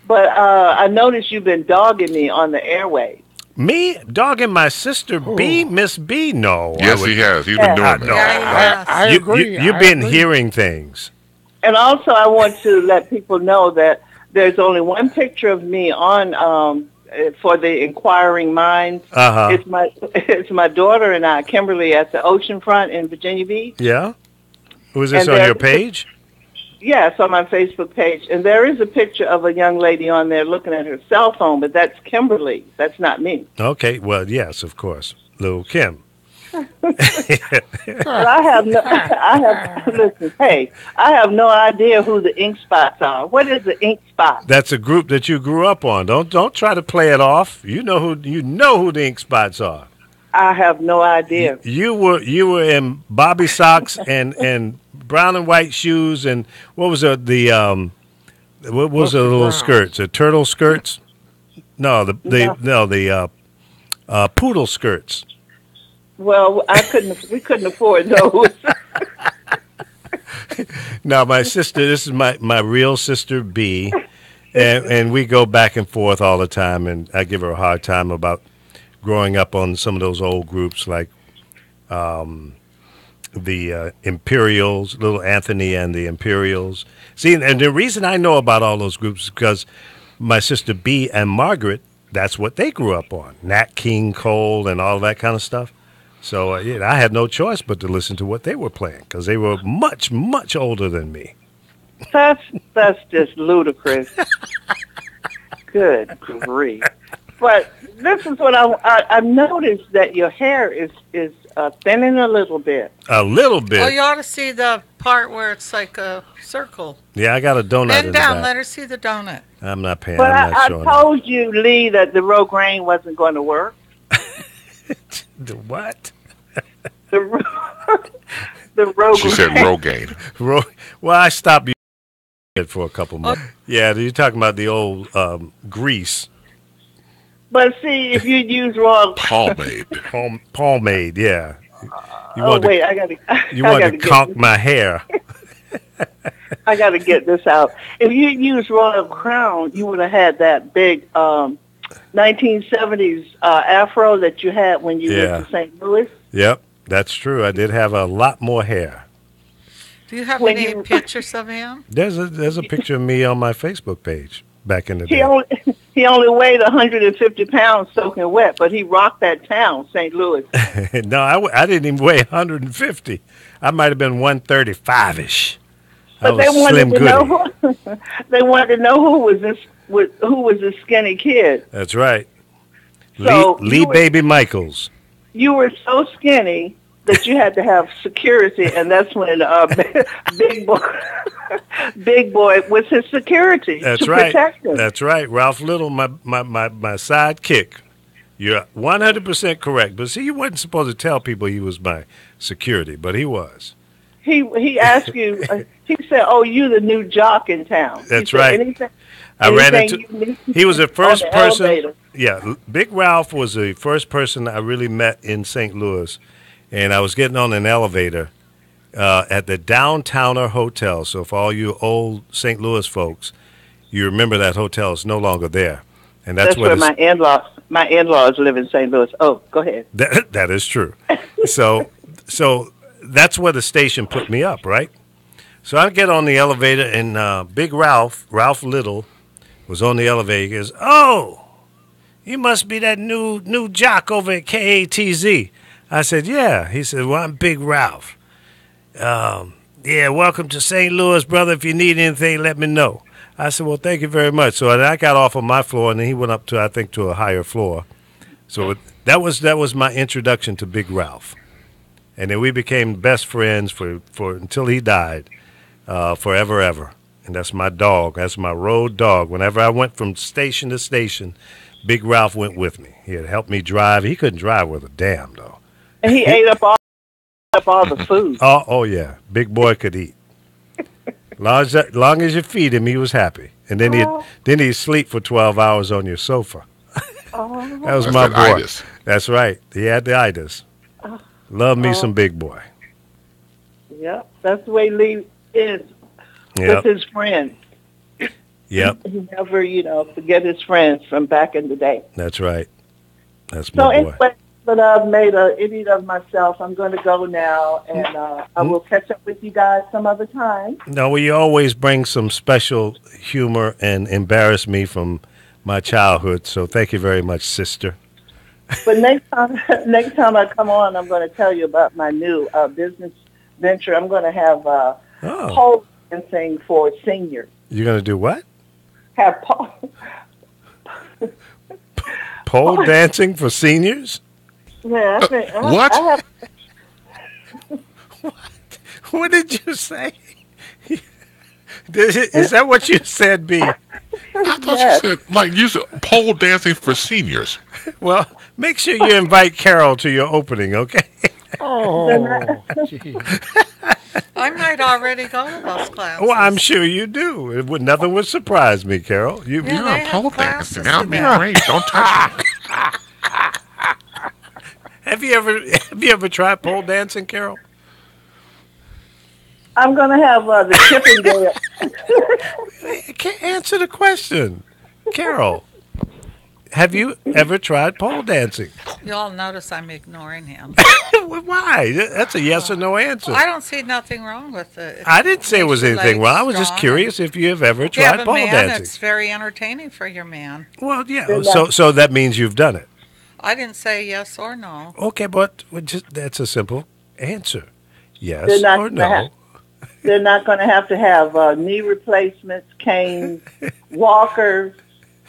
But I noticed you've been dogging me on the airwaves. Me? Dogging my sister B? Miss B? No. Yes, he has. He's been doing that. I agree. You've been hearing things. And also, I want to let people know that there's only one picture of me on for the Inquiring Minds. Uh-huh. It's my daughter and I, Kimberly, at the oceanfront in Virginia Beach. Yeah? Was this on your page? Yes, on my Facebook page. And there is a picture of a young lady on there looking at her cell phone, but that's Kimberly. That's not me. Okay. Well, yes, of course. Little Kim. But I have no idea who the Ink Spots are. What is the Ink Spots? That's a group that you grew up on. Don't try to play it off. You know who the Ink Spots are. I have no idea. You were in bobby socks and brown and white shoes, and what was the little skirts? The turtle skirts? No, the poodle skirts. Well, we couldn't afford those. Now, my sister, this is my real sister B, and we go back and forth all the time, and I give her a hard time about growing up on some of those old groups like the Imperials, Little Anthony and the Imperials. See, and the reason I know about all those groups is because my sister B and Margaret that's what they grew up on. Nat King Cole and all that kind of stuff. So I had no choice but to listen to what they were playing because they were much, much older than me. That's just ludicrous. Good grief. But this is what I've noticed, that your hair is thinning a little bit. A little bit? Oh, you ought to see the part where it's like a circle. Yeah, I got a donut Bend in down, the back. let her see the donut. I'm not paying. But I'm not I showing told you, Lee, that the Rogaine wasn't going to work. The what? The Rogaine. She said Rogaine. Well, I stopped using it for a couple months. Yeah, you're talking about the old grease. But see, if you use raw pomade, pomade, yeah. You I gotta. You want to conk my hair. I got to get this out. If you used Royal Crown, you would have had that big 1970s afro that you had when you went to St. Louis. Yep, that's true. I did have a lot more hair. Do you have any pictures of him? There's a picture of me on my Facebook page back in the day. He only weighed 150 pounds soaking wet, but he rocked that town, St. Louis. No, I didn't even weigh 150. I might have been 135-ish. But they wanted to know they wanted to know who was this skinny kid. That's right. So Lee Baby Michaels. You were so skinny that you had to have security, and that's when Big Boy was his security to protect him. That's right. Ralph Little, my sidekick. You're 100% correct. But see, you wasn't supposed to tell people he was my security, but he was. He asked you. He said, "Oh, you the new jock in town." That's right. I ran into. He was the first person. Elevator. Yeah, Big Ralph was the first person I really met in St. Louis, and I was getting on an elevator at the Downtowner Hotel. So for all you old St. Louis folks, you remember that hotel is no longer there, and that's where my in-laws live in St. Louis. Oh, go ahead. That is true. So that's where the station put me up, right? So I get on the elevator, and Big Ralph Little, was on the elevator. He goes, "Oh, you must be that new jock over at KATZ." I said, "Yeah." He said, "Well, I'm Big Ralph. Yeah, welcome to St. Louis, brother. If you need anything, let me know." I said, "Well, thank you very much." So I got off on my floor, and then he went up to, I think, to a higher floor. So that was my introduction to Big Ralph. And then we became best friends for until he died, forever, ever. And that's my dog. That's my road dog. Whenever I went from station to station, Big Ralph went with me. He had helped me drive. He couldn't drive worth a damn, though. And he ate up all the food. Oh yeah. Big boy could eat. Long as you feed him, he was happy. And then he'd sleep for 12 hours on your sofa. That was my boy. Itis. That's right. He had the itis. Love me some Big Boy. Yep, that's the way Lee is with his friends. Yep. He never, forget his friends from back in the day. That's right. That's my boy. Anyway, but I've made an idiot of myself. I'm going to go now, and I will catch up with you guys some other time. No, you always bring some special humor and embarrass me from my childhood, so thank you very much, sister. But next time I come on, I'm going to tell you about my new business venture. I'm going to have pole dancing for seniors. You're going to do what? Have pole dancing for seniors? Yeah. What? What did you say? Is that what you said, B? I thought you said, you said pole dancing for seniors. Well, make sure you invite Carol to your opening, okay? Oh, gee. I might already go to those classes. Well, I'm sure you do. Nothing would surprise me, Carol. You're a pole dancer. That would be great. Don't touch me. Have you ever tried pole dancing, Carol? I'm going to have the Chippendale. I can't answer the question, Carol. Have you ever tried pole dancing? You'll notice I'm ignoring him. Why? That's a yes or no answer. Well, I don't see nothing wrong with it. I didn't say it was anything wrong. I was just curious if you have ever tried pole dancing. It's very entertaining for your man. Well, yeah. So that means you've done it. I didn't say yes or no. Okay, but that's a simple answer. Yes or no. They're not going to have knee replacements, canes, walkers,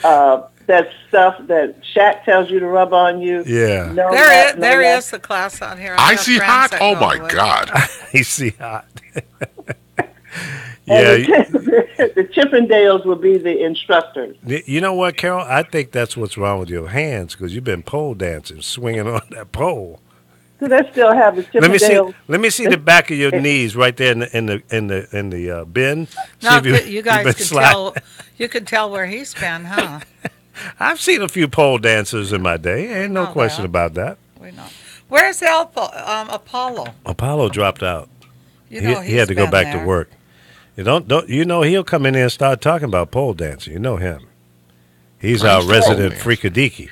that stuff that Shaq tells you to rub on you. Yeah. No, there is a class out here. Icy hot? Oh, my God. Icy hot. Yeah. The Chippendales will be the instructors. You know what, Carol? I think that's what's wrong with your hands because you've been pole dancing, swinging on that pole. Do they still have the Chippendales? Let me see the back of your knees right there in the bin. No, you guys can tell. You can tell where he's been, huh? I've seen a few pole dancers in my day. Ain't no question about that. We know. Where's Apollo? Apollo dropped out. You know, he had to go back to work. You don't you know he'll come in there and start talking about pole dancing. You know him. He's our resident freakadiki.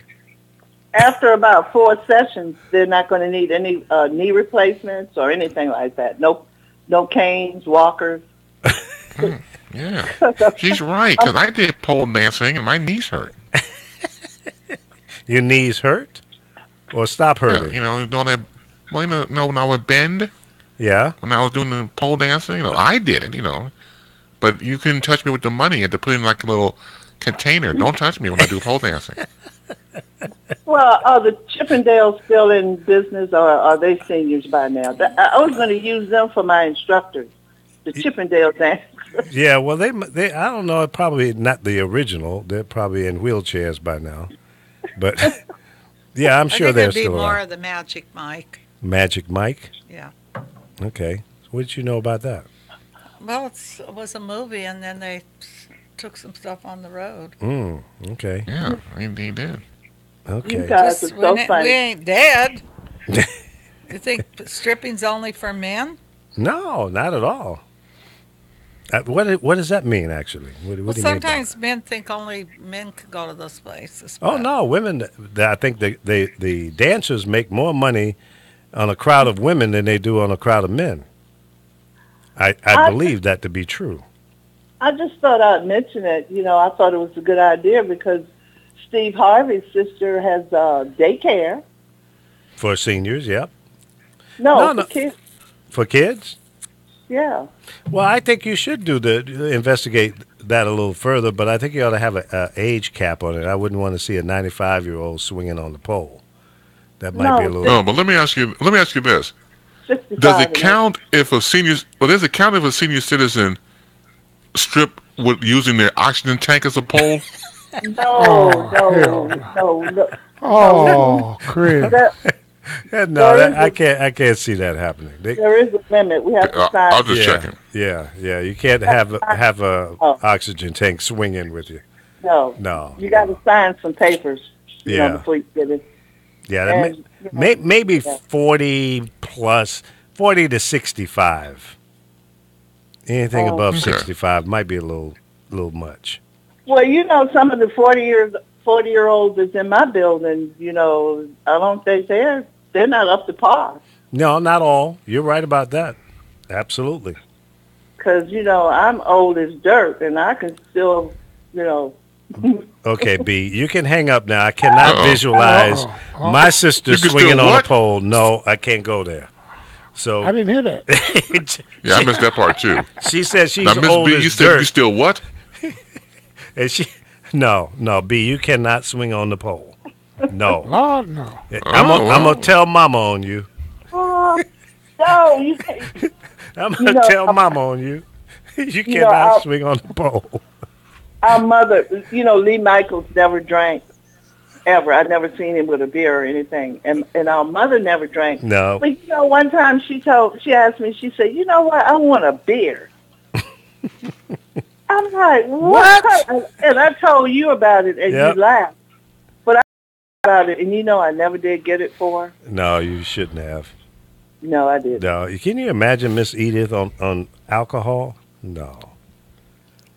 After about 4 sessions, they're not going to need any knee replacements or anything like that. No canes, walkers. Yeah, she's right, because I did pole dancing and my knees hurt. Your knees hurt? Or stop hurting? Yeah, when I would bend. Yeah. When I was doing the pole dancing, I did it, But you couldn't touch me with the money. You had to put it in like a little container. Don't touch me when I do pole dancing. Well, are the Chippendales still in business, or are they seniors by now? I was going to use them for my instructors, the Chippendale dancers. Yeah, well, they I don't know, probably not the original. They're probably in wheelchairs by now. But, yeah, I'm sure they're still around. More of the Magic Mike. Magic Mike? Yeah. Okay. What did you know about that? Well, it was a movie, and then they took some stuff on the road. Okay. Yeah, they did. Okay. You guys are so funny. We ain't dead. You think stripping's only for men? No, not at all. What does that mean, actually? What do you mean sometimes men think only men could go to those places. Oh, no, women, I think the dancers make more money on a crowd of women than they do on a crowd of men. I believe that to be true. I just thought I'd mention it. I thought it was a good idea because Steve Harvey's sister has daycare. For seniors, yep. No, for kids. For kids? Yeah. Well, I think you should investigate that a little further, but I think you ought to have an age cap on it. I wouldn't want to see a 95-year-old swinging on the pole. That might be a little. No, but let me ask you this: does it count if a senior? Well, does it count if a senior citizen strip with using their oxygen tank as a pole? No. Oh, Chris. I can't see that happening. There is a limit. We have to sign. I'll just check it. Yeah. You can't have a oxygen tank swinging with you. No. You got to sign some papers. Before you get it. Yeah, maybe 40 plus, 40 to 65. Anything above 65 might be a little much. Well, some of the 40-year-olds that's in my building, I don't think they're not up to par. No, not all. You're right about that. Absolutely. Because, I'm old as dirt, and I can still, Okay, B, you can hang up now. I cannot visualize my sister swinging on a pole. No, I can't go there. So I didn't hear that. Yeah, I missed that part too. She says she's now, old B, as you dirt. said you still what? And no, B, you cannot swing on the pole. No. Lord, no. I'm gonna tell Mama on you. No, you can't. I'm gonna tell Mama on you. You cannot swing on the pole. Our mother, Lee Michaels never drank, ever. I never seen him with a beer or anything. And our mother never drank. No. But, one time she asked me, she said, you know what, I want a beer. I'm like, what? And I told you about it, and you laughed. But I about it, and I never did get it for her. No, you shouldn't have. No, I didn't. No. Can you imagine Miss Edith on alcohol? No.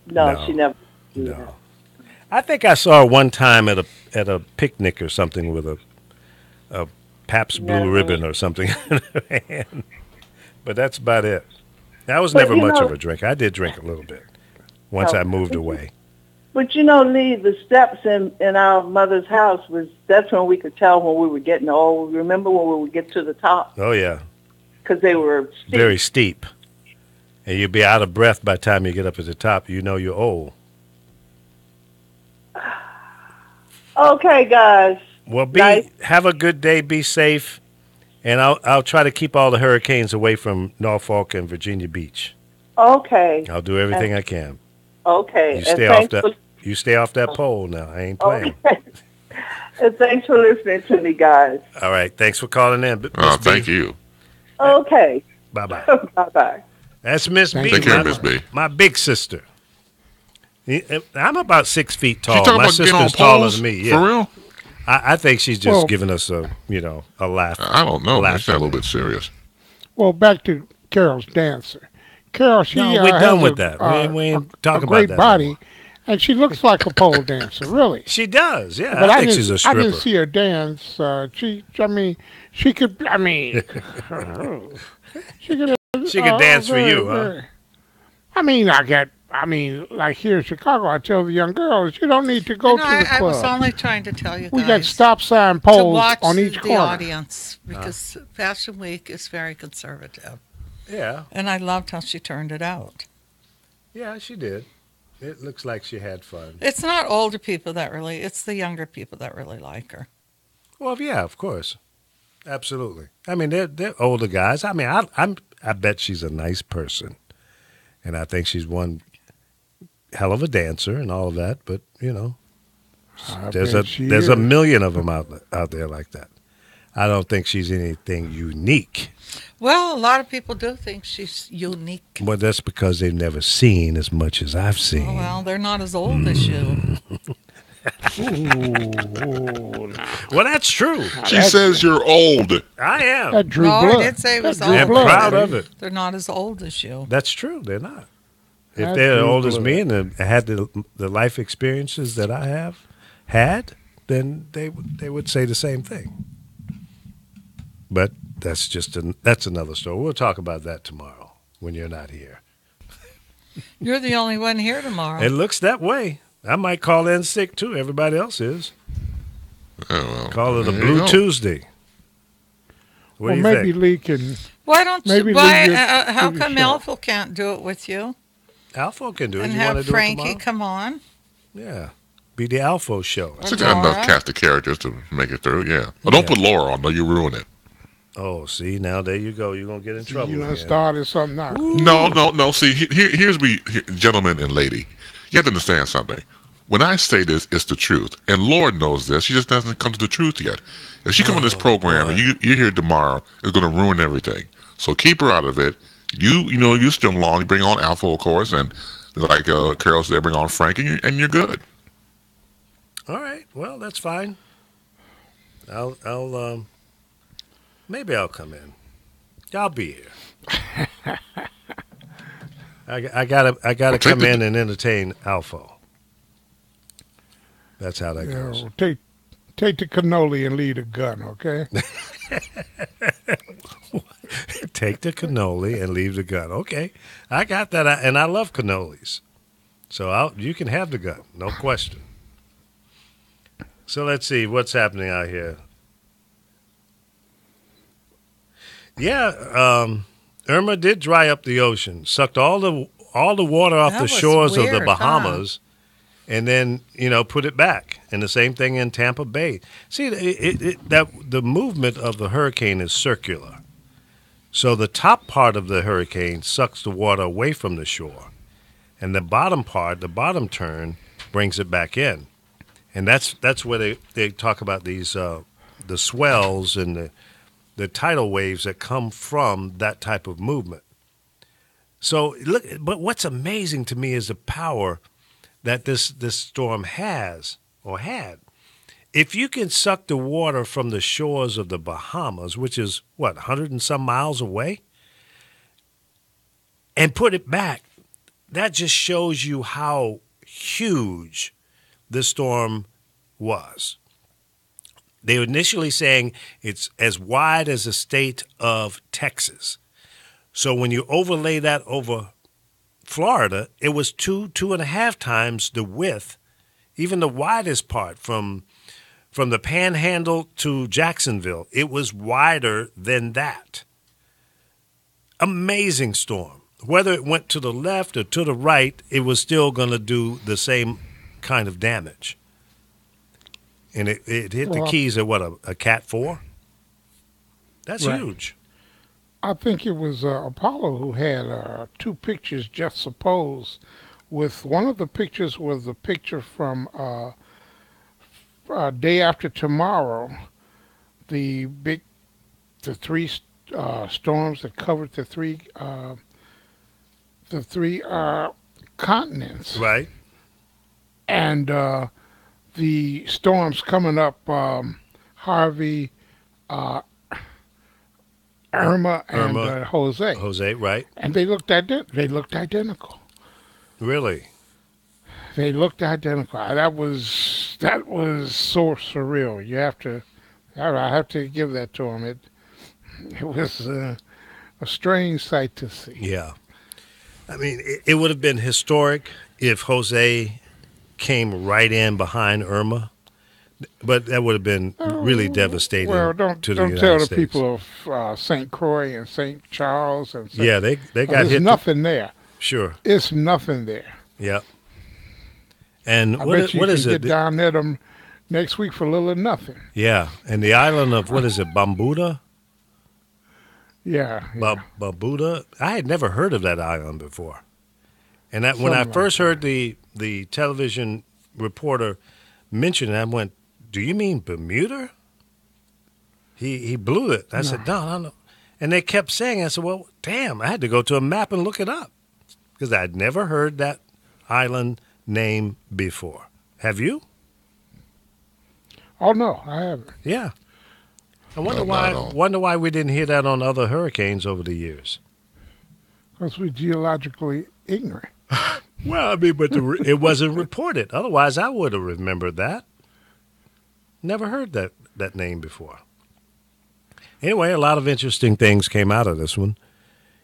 No, she never. No. I think I saw her one time at a picnic or something with a Pabst Blue Ribbon or something in her hand. But that's about it. I was never much of a drinker. I did drink a little bit once I moved away. But Lee, the steps in our mother's house that's when we could tell when we were getting old. Remember when we would get to the top? Oh, yeah. Because they were steep. Very steep. And you'd be out of breath by the time you get up at the top. You know you're old. Okay, guys. Well, nice. Have a good day. Be safe. And I'll try to keep all the hurricanes away from Norfolk and Virginia Beach. Okay. I'll do everything I can. Okay. You stay off that pole now. I ain't playing. Okay. And thanks for listening to me, guys. All right. Thanks for calling in. Thank you. Okay. Bye-bye. Bye-bye. That's Miss B. Take care, Miss B. My big sister. I'm about 6 feet tall. My sister's taller than me. Yeah. For real? I think she's just giving us a laugh. I don't know. That's a little bit serious. Well, back to Carol's dancer. Carol, we're done with that. We ain't talking about that. Great body, and she looks like a pole dancer, really. She does, yeah. But I think she's a stripper. I didn't see her dance. She could. She could dance for you, huh? Like here in Chicago, I tell the young girls, you don't need to go to the club. I was only trying to tell you guys. We got stop sign poles to watch on each corner. the audience because Fashion Week is very conservative. Yeah. And I loved how she turned it out. Yeah, she did. It looks like she had fun. It's not older people it's the younger people that really like her. Well, yeah, of course. Absolutely. I mean, they're older guys. I mean, I bet she's a nice person. And I think she's one hell of a dancer and all of that, but there's a million of them out there like that. I don't think she's anything unique. Well, a lot of people do think she's unique. Well, that's because they've never seen as much as I've seen. Oh, well, they're not as old as you. Well, that's true. She says you're old. I am. That drew blood. I did say it was old. I'm proud of it. They're not as old as you. That's true. They're not. If they're as old as me and had the life experiences that I have had, then they would say the same thing. But that's another story. We'll talk about that tomorrow when you're not here. You're the only one here tomorrow. It looks that way. I might call in sick too. Everybody else is. Call it a Blue Tuesday. What do you maybe think? Lee can. Why don't you? How come Alpha can't do it with you? Alpha can do it. And you have Frankie do it come on. Yeah, be the Alpha show. It's got enough cast of characters to make it through. Yeah, but don't put Laura on. No, you ruin it. Oh, see, now there you go. You're gonna get in trouble. You done started something now. No. See, here's gentlemen and lady. You have to understand something. When I say this, it's the truth. And Lord knows this. She just doesn't come to the truth yet. If she come on this program and you're here tomorrow, it's going to ruin everything. So keep her out of it. You still along. You bring on Alpha, of course. And like Carol said, bring on Frank, and you're good. All right. Well, that's fine. I'll maybe I'll come in. I'll be here. I gotta come in and entertain Alpha. That's how that goes. Take the cannoli and leave the gun, okay? Take the cannoli and leave the gun. Okay, I got that, and I love cannolis. So you can have the gun, no question. So let's see what's happening out here. Yeah, Irma did dry up the ocean, sucked all the water off the shores of the Bahamas. And then, put it back. And the same thing in Tampa Bay. See, the movement of the hurricane is circular. So the top part of the hurricane sucks the water away from the shore. And the bottom part, the bottom turn, brings it back in. And that's where they talk about these the swells and the tidal waves that come from that type of movement. So look, but what's amazing to me is the power that this storm has or had. If you can suck the water from the shores of the Bahamas, which is 100 and some miles away, and put it back, that just shows you how huge this storm was. They were initially saying it's as wide as the state of Texas. So when you overlay that over Florida, it was 2.5 times the width, even the widest part from the Panhandle to Jacksonville. It was wider than that. Amazing storm. Whether it went to the left or to the right, it was still going to do the same kind of damage. And it hit the Keys at what, a Cat 4? That's huge. I think it was Apollo who had 2 pictures juxtaposed. With one of the pictures was a picture from Day After Tomorrow, the 3 storms that covered the three continents. Right. And the storms coming up, Harvey, Irma, and Jose. Jose, right. And they looked identical. Really? They looked identical. That was so surreal. I have to give that to him. It was a strange sight to see. Yeah. I mean, it would have been historic if Jose came right in behind Irma, but that would have been really devastating to the United States. Don't tell the people of St. Croix and St. Charles. And yeah, they got hit. There's nothing there. Sure. It's nothing there. Yep. And I what bet you is can it? Get down there next week for little or nothing. Yeah, and the island of, what is it, Barbuda? Yeah. Barbuda? I had never heard of that island before. And that when I first heard the television reporter mention it, I went, do you mean Bermuda? He blew it. I said, no. And they kept saying, I said, well, damn, I had to go to a map and look it up because I'd never heard that island name before. Have you? Oh, no, I haven't. Yeah. I wonder why we didn't hear that on other hurricanes over the years. Because we're geologically ignorant. Well, I mean, but it wasn't reported. Otherwise, I would have remembered that. Never heard that name before. Anyway, a lot of interesting things came out of this one.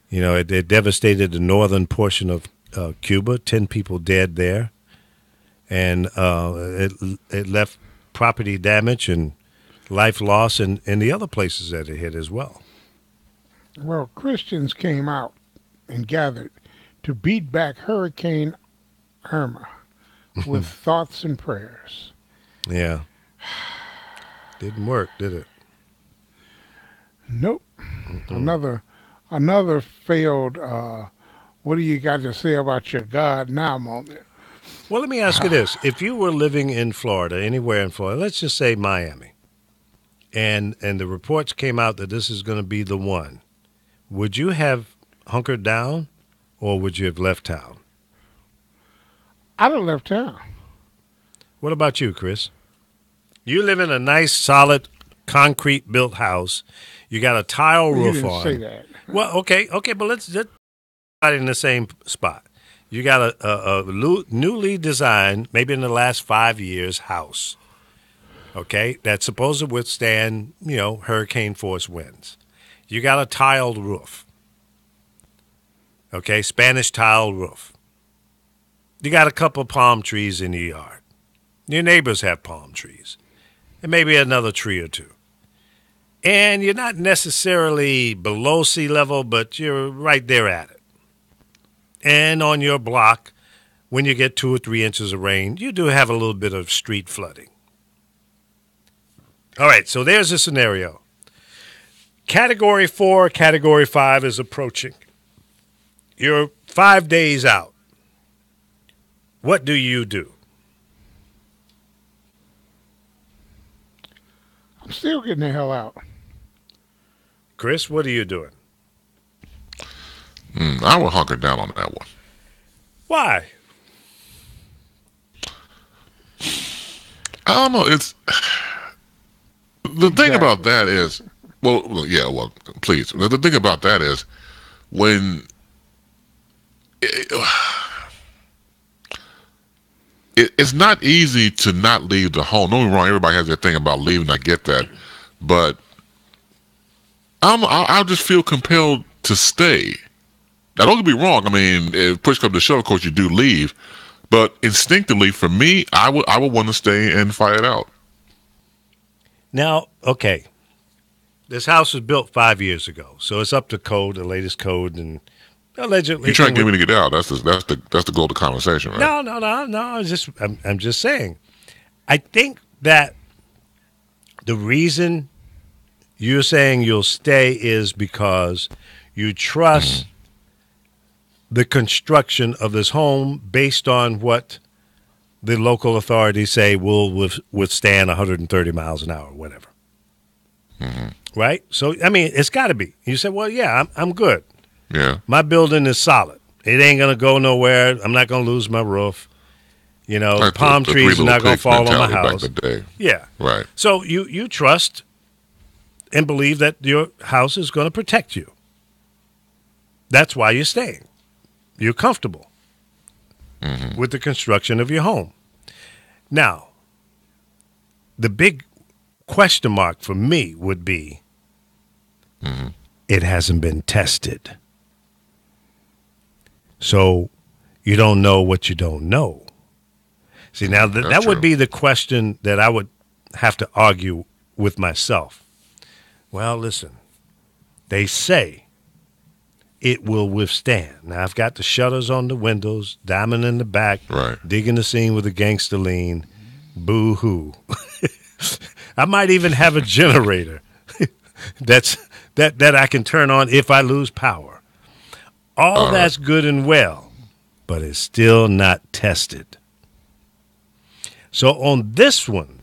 You know, it devastated the northern portion of Cuba. 10 people dead there. And it left property damage and life loss in the other places that it hit as well. Well, Christians came out and gathered to beat back Hurricane Irma with thoughts and prayers. Yeah. Didn't work, did it? Nope. Another failed, what do you got to say about your God now moment? Well, let me ask you this. If you were living in Florida, anywhere in Florida, let's just say Miami, and the reports came out that this is going to be the one, would you have hunkered down or would you have left town? I'd have left town. What about you, Chris? You live in a nice, solid, concrete-built house. You got a tile roof on. You didn't say that. Well, okay, but let's right in the same spot. You got a newly designed, maybe in the last 5 years, house, okay, that's supposed to withstand, hurricane force winds. You got a tiled roof, okay, Spanish tile roof. You got a couple of palm trees in your yard. Your neighbors have palm trees, and maybe another tree or two. And you're not necessarily below sea level, but you're right there at it. And on your block, when you get 2 or 3 inches of rain, you do have a little bit of street flooding. All right, so there's a scenario. Category 4, Category 5 is approaching. You're 5 days out. What do you do? I'm still getting the hell out. Chris, what are you doing? I will hunker down on that one. Why? I don't know. It's the thing about that is, please. The thing about that is when it's not easy to not leave the home. Don't get me wrong. Everybody has their thing about leaving. I get that, but I'll just feel compelled to stay. Now, don't get me wrong. I mean, if push comes to shove, of course, you do leave. But instinctively, for me, I would want to stay and fight it out. Now, okay, this house was built 5 years ago, so it's up to code, the latest code, and allegedly. You're trying to get me to get out. That's the goal of the conversation, right? No. I'm just saying. I think that the reason you're saying you'll stay is because you trust the construction of this home based on what the local authorities say will withstand 130 miles an hour, whatever. Right? So, I mean, it's got to be. You say, well, yeah, I'm good. Yeah. My building is solid. It ain't going to go nowhere. I'm not going to lose my roof. You know, like palm trees are not going to fall on my house. Back in the day. Yeah. Right. So you trust and believe that your house is going to protect you. That's why you're staying. You're comfortable with the construction of your home. Now, the big question mark for me would be it hasn't been tested. So you don't know what you don't know. See, now that would be the question that I would have to argue with myself. Well, listen, they say it will withstand. Now, I've got the shutters on the windows, diamond in the back, digging the scene with a gangster lean. Boo-hoo. I might even have a generator that I can turn on if I lose power. All that's good and well, but it's still not tested. So on this one,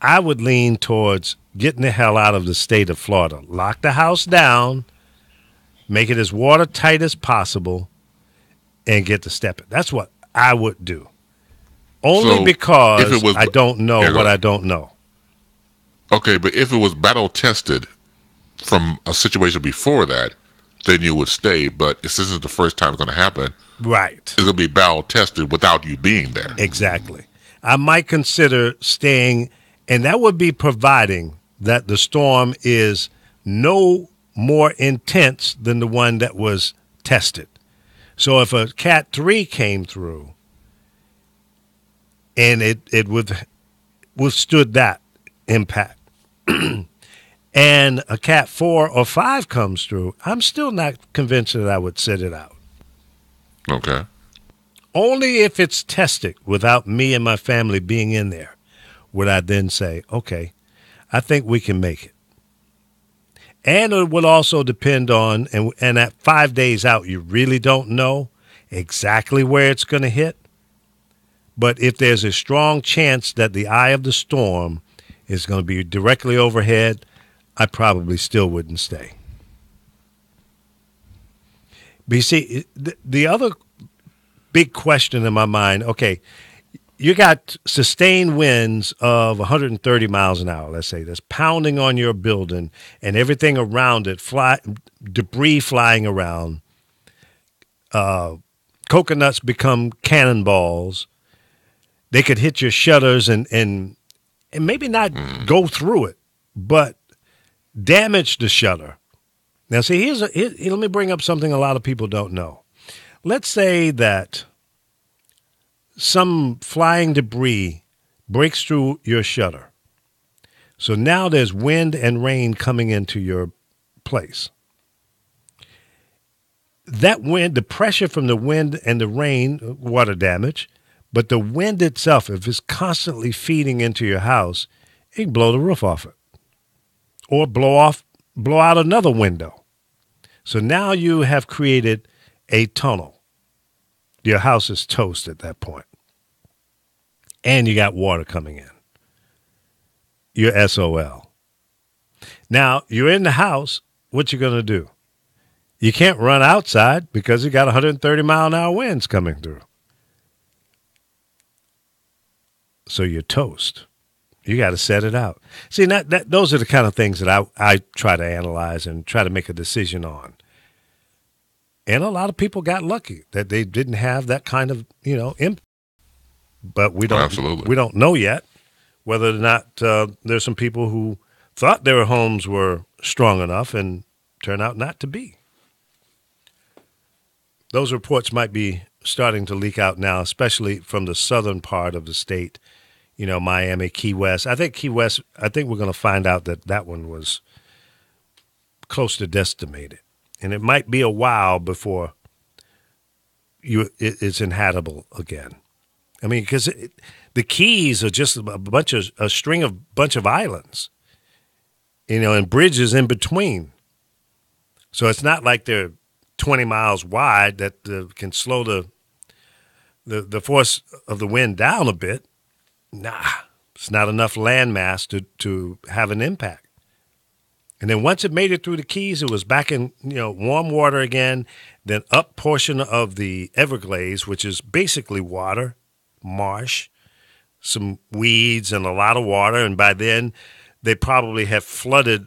I would lean towards getting the hell out of the state of Florida. Lock the house down, make it as watertight as possible, and get to stepping. That's what I would do. Only because I don't know what I don't know. Okay, but if it was battle tested from a situation before that, then you would stay. But this isn't the first time it's going to happen. Right. It's going to be battle tested without you being there. Exactly. I might consider staying, and that would be providing that the storm is no more intense than the one that was tested. So if a Cat 3 came through and it withstood that impact, and a Cat 4 or 5 comes through, I'm still not convinced that I would sit it out. Okay. Only if it's tested without me and my family being in there would I then say, okay, I think we can make it. And it will also depend on, and at 5 days out, you really don't know exactly where it's going to hit. But if there's a strong chance that the eye of the storm is going to be directly overhead, I probably still wouldn't stay. But you see, the other big question in my mind, okay, you got sustained winds of 130 miles an hour, let's say, that's pounding on your building and everything around it, debris flying around. Coconuts become cannonballs. They could hit your shutters and maybe not go through it, but damage the shutter. Now, see, let me bring up something a lot of people don't know. Let's say that some flying debris breaks through your shutter. So now there's wind and rain coming into your place. That wind, the pressure from the wind and the rain, water damage, but the wind itself, if it's constantly feeding into your house, it can blow the roof off it or blow out another window. So now you have created a tunnel. Your house is toast at that point. And you got water coming in. You're SOL. Now, you're in the house. What you going to do? You can't run outside because you got 130 mile an hour winds coming through. So you're toast. You got to set it out. See, those are the kind of things that I try to analyze and try to make a decision on. And a lot of people got lucky that they didn't have that kind of, impact. but we don't. Absolutely. We don't know yet whether or not there's some people who thought their homes were strong enough and turn out not to be. Those reports might be starting to leak out now, especially from the southern part of the state. You know, Miami, Key West. I think Key West. I think we're going to find out that one was close to decimated, and it might be a while before it's inhabitable again. I mean, because the Keys are just a string of bunch of islands, you know, and bridges in between. So it's not like they're 20 miles wide that can slow the force of the wind down a bit. Nah, it's not enough landmass to have an impact. And then once it made it through the Keys, it was back in, you know, warm water again, then up portion of the Everglades, which is basically water, marsh, some weeds and a lot of water. And by then they probably have flooded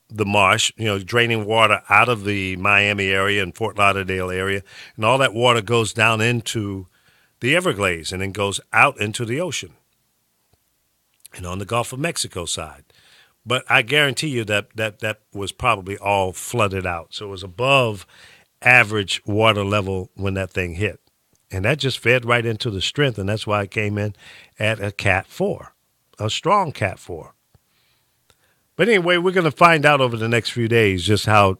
the marsh, you know, draining water out of the Miami area and Fort Lauderdale area. And all that water goes down into the Everglades and then goes out into the ocean and on the Gulf of Mexico side. But I guarantee you that was probably all flooded out. So it was above average water level when that thing hit. And that just fed right into the strength, and that's why it came in at a Cat 4, a strong Cat 4. But anyway, we're going to find out over the next few days just how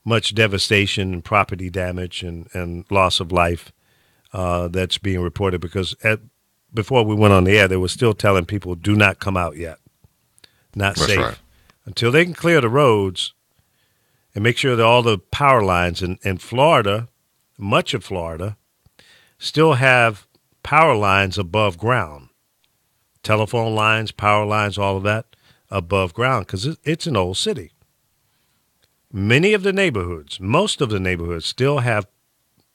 much devastation and property damage and loss of life that's being reported, because before we went on the air, they were still telling people, do not come out yet. Not That's safe. right. Until they can clear the roads and make sure that all the power lines in Florida, much of Florida, still have power lines above ground. Telephone lines, power lines, all of that above ground, because it's an old city. Many of the neighborhoods, most of the neighborhoods still have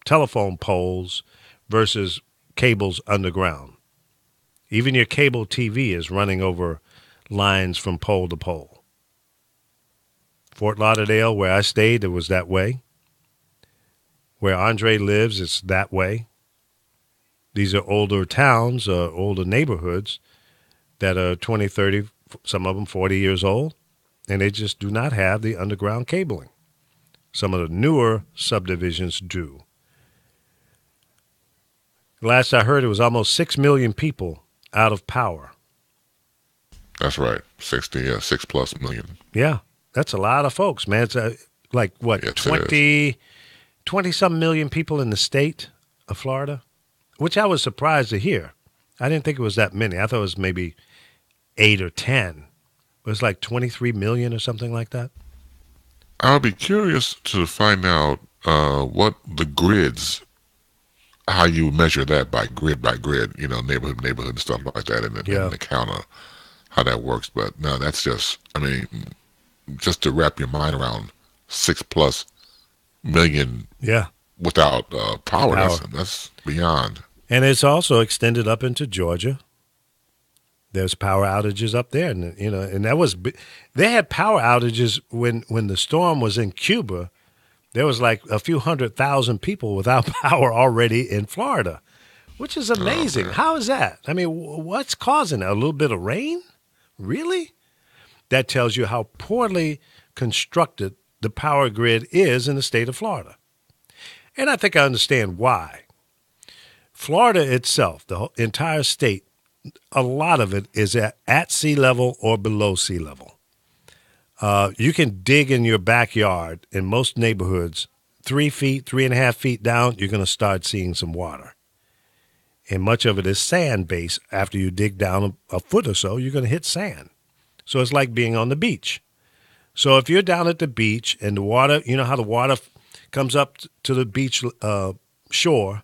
telephone poles versus cables underground. Even your cable TV is running over lines from pole to pole. Fort Lauderdale, where I stayed, it was that way. Where Andre lives, it's that way. These are older towns, older neighborhoods that are 20, 30, some of them 40 years old, and they just do not have the underground cabling. Some of the newer subdivisions do. Last I heard, it was almost 6 million people out of power. That's right. 6+ million. Yeah, that's a lot of folks, man. It's like, what, Yes, 20-some million people in the state of Florida, which I was surprised to hear. I didn't think it was that many. I thought it was maybe 8 or 10. It was like 23 million or something like that. I'll be curious to find out what the grids, how you measure that by grid, you know, neighborhood and stuff like that, and the counter, how that works. But no, that's just, I mean, just to wrap your mind around 6+ million without power. That's beyond. And it's also extended up into Georgia. There's power outages up there, and you know, and they had power outages when the storm was in Cuba. There was like a few 100,000 people without power already in Florida, which is amazing. How is that? I mean, what's causing it? A little bit of rain? Really? That tells you how poorly constructed the power grid is in the state of Florida. And I think I understand why. Florida itself, the entire state, a lot of it is at sea level or below sea level. You can dig in your backyard in most neighborhoods 3 feet, 3.5 feet down, you're going to start seeing some water. And much of it is sand based. After you dig down a foot or so, you're going to hit sand. So it's like being on the beach. So if you're down at the beach and the water, you know how the water comes up to the beach shore,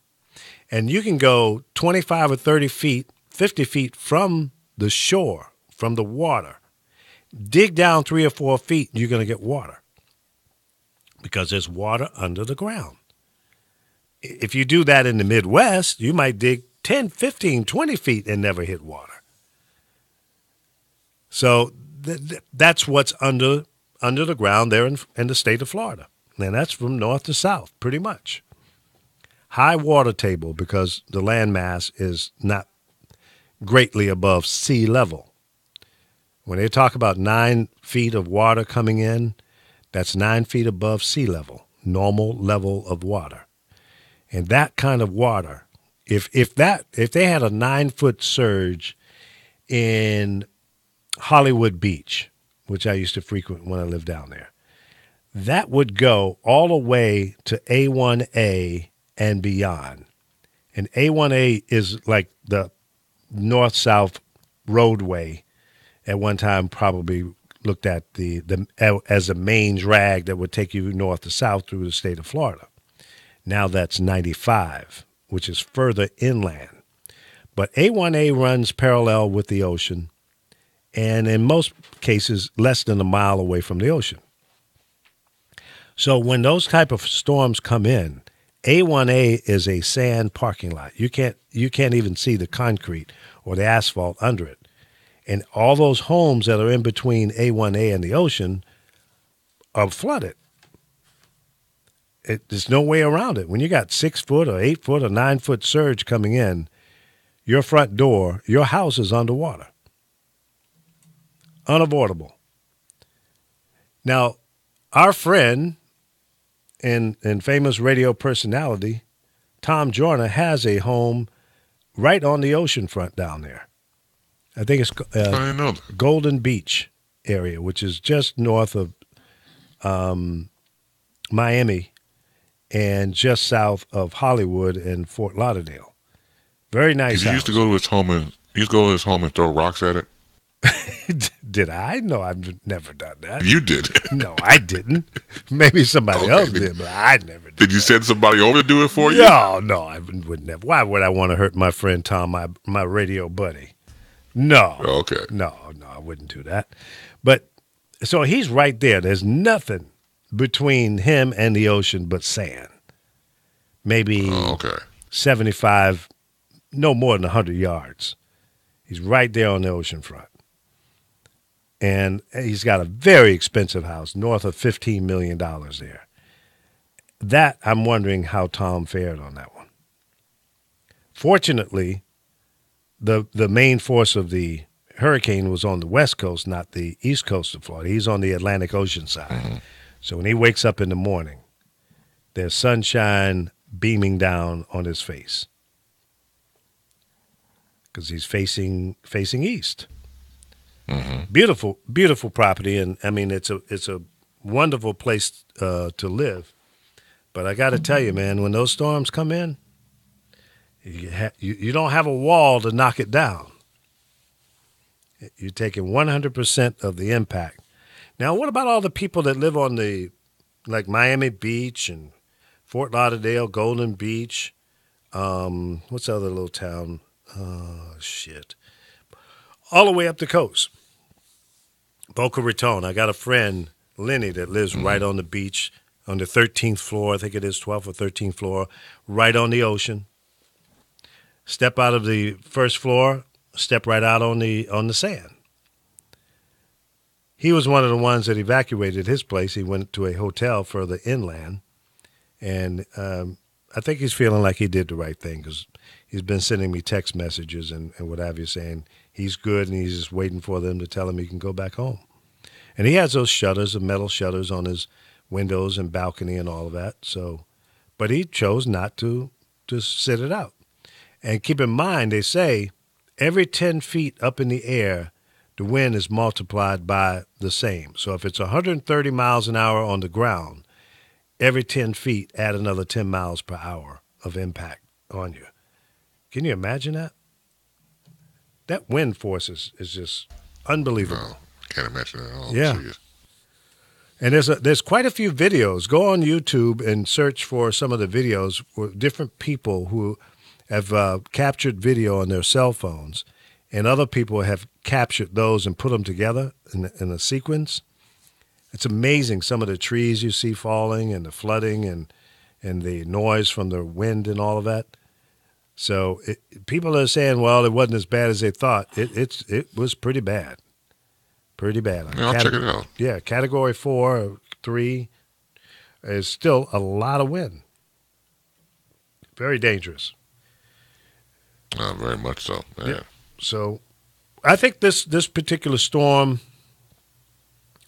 and you can go 25 or 30 feet, 50 feet from the shore, from the water. Dig down 3 or 4 feet, you're going to get water because there's water under the ground. If you do that in the Midwest, you might dig 10, 15, 20 feet and never hit water. So that's what's under the ground there in the state of Florida. And that's from north to south, pretty much. high water table because the land mass is not greatly above sea level. When they talk about 9 feet of water coming in, that's 9 feet above sea level, normal level of water. And that kind of water, if they had a 9-foot surge in Hollywood Beach, which I used to frequent when I lived down there, that would go all the way to A1A and beyond. And A1A is like the north-south roadway at one time, probably looked at as a main drag that would take you north to south through the state of Florida. Now that's 95, which is further inland. But A1A runs parallel with the ocean, and in most cases, less than a mile away from the ocean. So when those type of storms come in, A1A is a sand parking lot. You can't even see the concrete or the asphalt under it. And all those homes that are in between A1A and the ocean are flooded. There's no way around it. When you got 6 foot or 8 foot or 9 foot surge coming in, your front door, your house is underwater. Unavoidable. Now, our friend and famous radio personality, Tom Joyner, has a home right on the ocean front down there. I think it's Golden Beach area, which is just north of Miami and just south of Hollywood and Fort Lauderdale. Very nice house. He used to go to his home and throw rocks at it. Did I? No, I've never done that. You did. No, I didn't. Maybe somebody else did, but I never did. Did you send somebody over to do it for you? No, I would never. Why would I want to hurt my friend Tom, my radio buddy? No. Okay. No, I wouldn't do that. But so he's right there. There's nothing between him and the ocean but sand. Maybe 75, no more than 100 yards. He's right there on the ocean front. And he's got a very expensive house, north of $15 million there. That, I'm wondering how Tom fared on that one. Fortunately, the main force of the hurricane was on the west coast, not the east coast of Florida. He's on the Atlantic Ocean side. Mm-hmm. So when he wakes up in the morning, there's sunshine beaming down on his face because he's facing east. Mm-hmm. Beautiful, beautiful property, and I mean it's a wonderful place to live. But I got to tell you, man, when those storms come in, you don't have a wall to knock it down. You're taking 100% of the impact. Now, what about all the people that live on like Miami Beach and Fort Lauderdale, Golden Beach? What's the other little town? Oh, shit. All the way up the coast. Boca Raton. I got a friend, Lenny, that lives right on the beach on the 13th floor. I think it is 12th or 13th floor, right on the ocean. Step out of the first floor, step right out on the sand. He was one of the ones that evacuated his place. He went to a hotel further inland, and I think he's feeling like he did the right thing because he's been sending me text messages and what have you, saying he's good and he's just waiting for them to tell him he can go back home. And he has those shutters, the metal shutters on his windows and balcony and all of that. So, but he chose not to sit it out. And keep in mind, they say every 10 feet up in the air, the wind is multiplied by the same. So if it's 130 miles an hour on the ground, every 10 feet add another 10 miles per hour of impact on you. Can you imagine that? That wind force is just unbelievable. No, can't imagine it at all. Yeah. Serious. And there's quite a few videos. Go on YouTube and search for some of the videos with different people who have captured video on their cell phones, and other people have captured those and put them together in a sequence. It's amazing some of the trees you see falling and the flooding and the noise from the wind and all of that. So people are saying, well, it wasn't as bad as they thought. It was pretty bad. Pretty bad. Yeah, I'll check it out. Yeah, Category 4 or 3 is still a lot of wind. Very dangerous. Very much so. Yeah. So I think this particular storm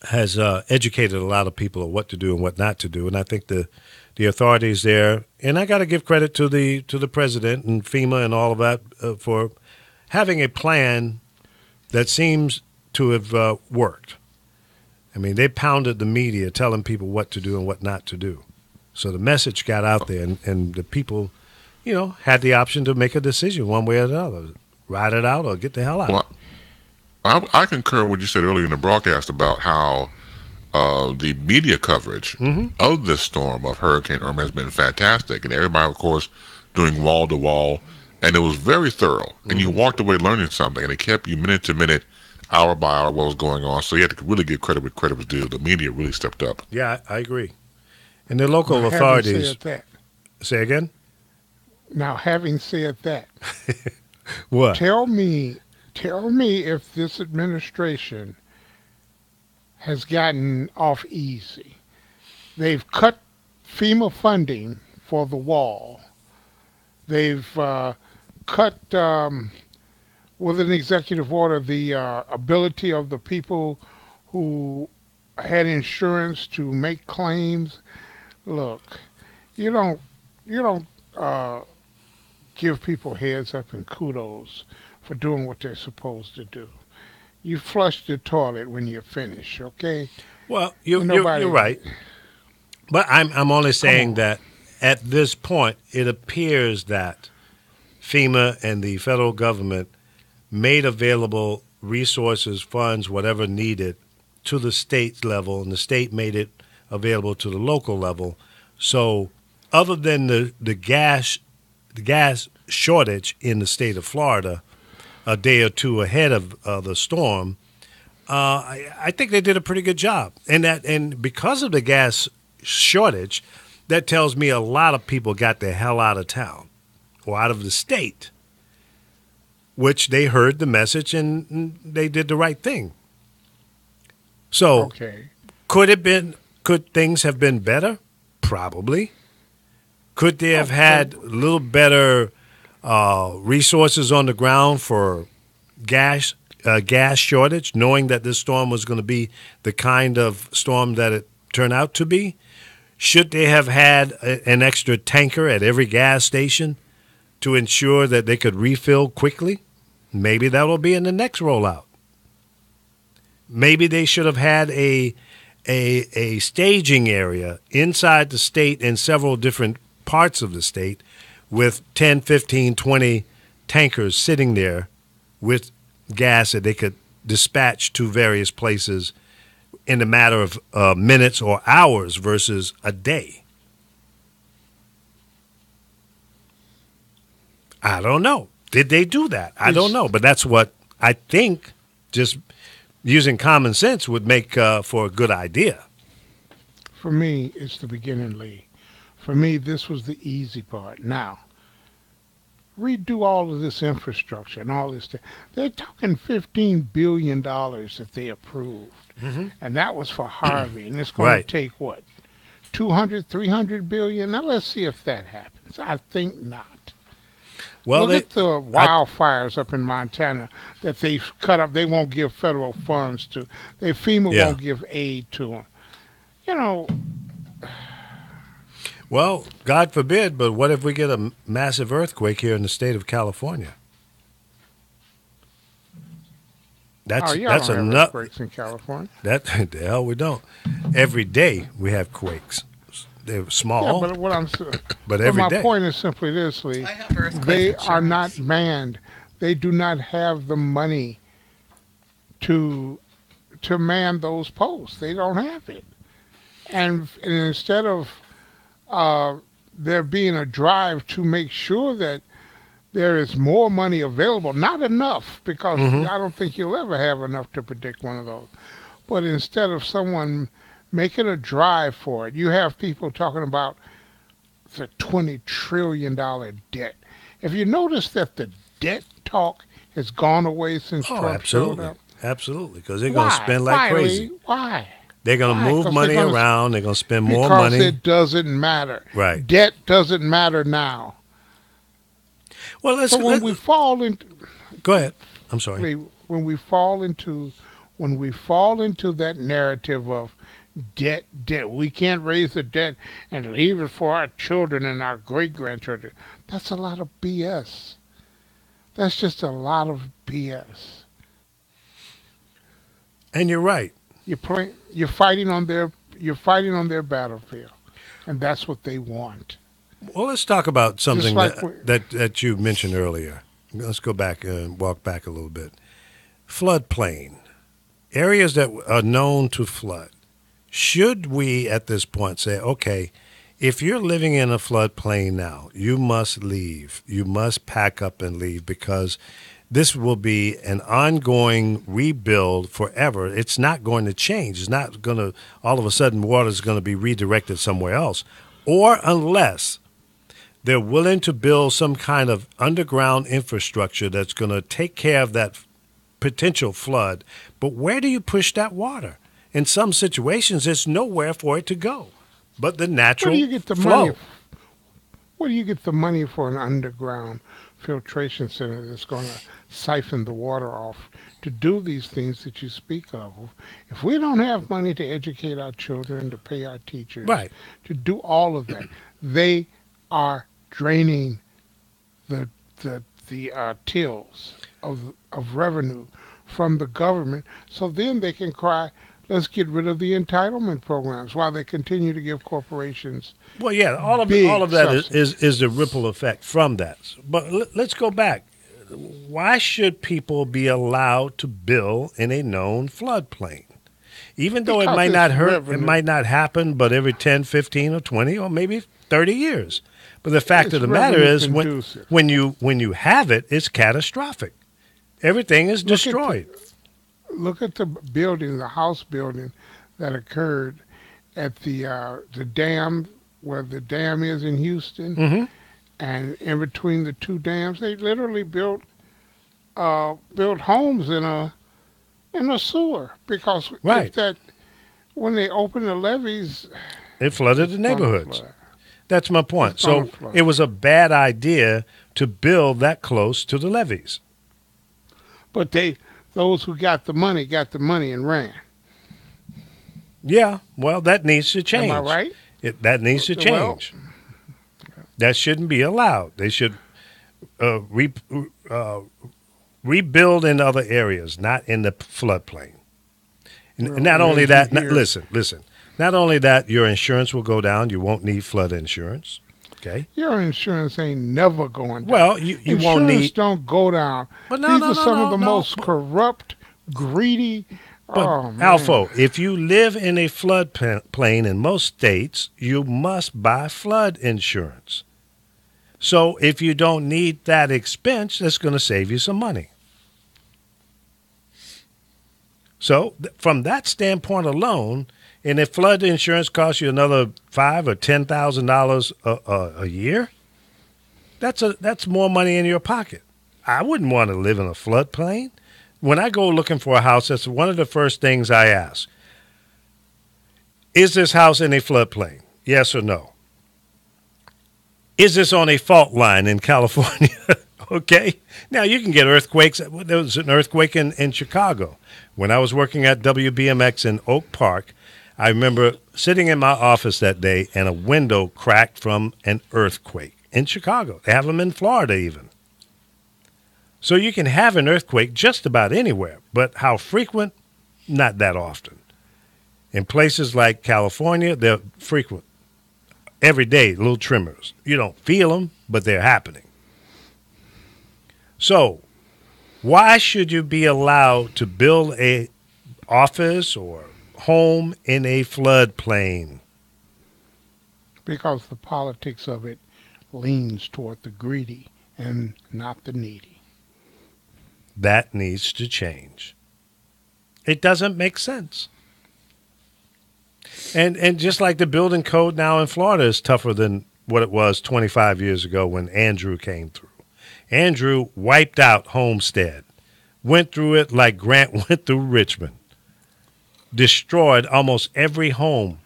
has educated a lot of people on what to do and what not to do, and I think the authorities there, and I got to give credit to the president and FEMA and all of that for having a plan that seems to have worked. I mean, they pounded the media telling people what to do and what not to do. So the message got out there, and the people, had the option to make a decision one way or the other. Ride it out or get the hell out. Well, I concur with what you said earlier in the broadcast about how the media coverage of this storm of Hurricane Irma has been fantastic, and everybody, of course, doing wall to wall, and it was very thorough. And you walked away learning something, and it kept you minute to minute, hour by hour, what was going on. So you had to really give credit where credit was due. The media really stepped up. Yeah, I agree. And the local authorities. Say again? Now, having said that, what? Tell me if this administration has gotten off easy. They've cut FEMA funding for the wall. They've cut, with an executive order, the ability of the people who had insurance to make claims. Look, you don't give people heads up and kudos for doing what they're supposed to do. You flush the toilet when you're finished, okay? Well, you're right. But I'm only saying that at this point, it appears that FEMA and the federal government made available resources, funds, whatever needed, to the state level, and the state made it available to the local level. So other than the gas shortage in the state of Florida a day or two ahead of the storm, I think they did a pretty good job. And because of the gas shortage, that tells me a lot of people got the hell out of town or out of the state, which they heard the message and they did the right thing. So could things have been better? Probably. Could they have had a little better resources on the ground for gas shortage, knowing that this storm was going to be the kind of storm that it turned out to be? Should they have had an extra tanker at every gas station to ensure that they could refill quickly? Maybe that will be in the next rollout. Maybe they should have had a staging area inside the state in several different parts of the state with 10, 15, 20 tankers sitting there with gas that they could dispatch to various places in a matter of minutes or hours versus a day. I don't know. Did they do that? I don't know. But that's what I think, just using common sense, would make for a good idea. For me, it's the beginning, Lee. For me, this was the easy part. Now, redo all of this infrastructure and all this stuff. They're talking $15 billion that they approved. And that was for Harvey. And it's going to take, what, 200, 300 billion? Now, let's see if that happens. I think not. Well, look at the wildfires up in Montana that they've cut up. They won't give federal funds to. FEMA won't give aid to them. You know. Well, God forbid, but what if we get a massive earthquake here in the state of California? That's don't have earthquakes in California. The hell we don't. Every day we have quakes. They're small. Yeah, but every my day. point is simply this, Lee. They are not manned. They do not have the money to man those posts. They don't have it. And instead of there being a drive to make sure that there is more money available, not enough, because I don't think you'll ever have enough to predict one of those. But instead of someone making a drive for it, you have people talking about the $20 trillion debt. Have you noticed that the debt talk has gone away since Trump showed up? Absolutely, because they're going to spend like crazy. Why? They're going to move money around. They're going to spend more money. Because it doesn't matter. Right. Debt doesn't matter now. Well, let's So when we fall into go ahead. I'm sorry. when we fall into that narrative of debt, we can't raise the debt and leave it for our children and our great grandchildren. That's a lot of BS. That's just a lot of BS. And you're right. You're fighting on their battlefield, and that's what they want. Well, let's talk about something like that you mentioned earlier. Let's go back and walk back a little bit. Floodplain. Areas that are known to flood. Should we at this point say, okay, if you're living in a floodplain now, you must leave. You must pack up and leave because this will be an ongoing rebuild forever. It's not going to change. It's not going to, all of a sudden, water is going to be redirected somewhere else. Or unless they're willing to build some kind of underground infrastructure that's going to take care of that potential flood. But where do you push that water? In some situations, there's nowhere for it to go but the natural flow. Where do you get the money for an underground filtration center that's going to siphon the water off to do these things that you speak of? If we don't have money to educate our children, to pay our teachers, right, to do all of that, they are draining the tills of revenue from the government. So then they can cry, let's get rid of the entitlement programs while they continue to give corporations. Well, yeah, all of that is the ripple effect from that. But let's go back. Why should people be allowed to build in a known floodplain? Even though it might not hurt, it might not happen, but every 10, 15, or 20, or maybe 30 years. But the fact of the matter is, when you have it, it's catastrophic. Everything is destroyed. Look at the building, the house building that occurred at the dam, where the dam is in Houston, mm-hmm. and in between the two dams, they literally built homes in a sewer because when they opened the levees, it flooded the neighborhoods. That's my point. So it was a bad idea to build that close to the levees. But those who got the money and ran. Yeah, well, that needs to change. Am I right? That needs to change. That shouldn't be allowed. They should rebuild in other areas, not in the floodplain. And not only that, listen. Not only that, your insurance will go down. You won't need flood insurance. Okay. Your insurance ain't never going down. Well, you won't need. Insurance don't go down. But These are some of the most corrupt, greedy. But Alfo, if you live in a floodplain in most states, you must buy flood insurance. So if you don't need that expense, that's going to save you some money. So from that standpoint alone, and if flood insurance costs you another $5,000 or $10,000 a year, that's more money in your pocket. I wouldn't want to live in a floodplain. When I go looking for a house, that's one of the first things I ask. Is this house in a floodplain? Yes or no? Is this on a fault line in California? Okay. Now, you can get earthquakes. There was an earthquake in Chicago. When I was working at WBMX in Oak Park, I remember sitting in my office that day and a window cracked from an earthquake in Chicago. They have them in Florida even. So you can have an earthquake just about anywhere, but how frequent? Not that often. In places like California, they're frequent. Every day, little tremors. You don't feel them, but they're happening. So why should you be allowed to build a office or home in a floodplain? Because the politics of it leans toward the greedy and not the needy. That needs to change. It doesn't make sense. And just like the building code now in Florida is tougher than what it was 25 years ago when Andrew came through. Andrew wiped out Homestead, went through it like Grant went through Richmond, destroyed almost every home.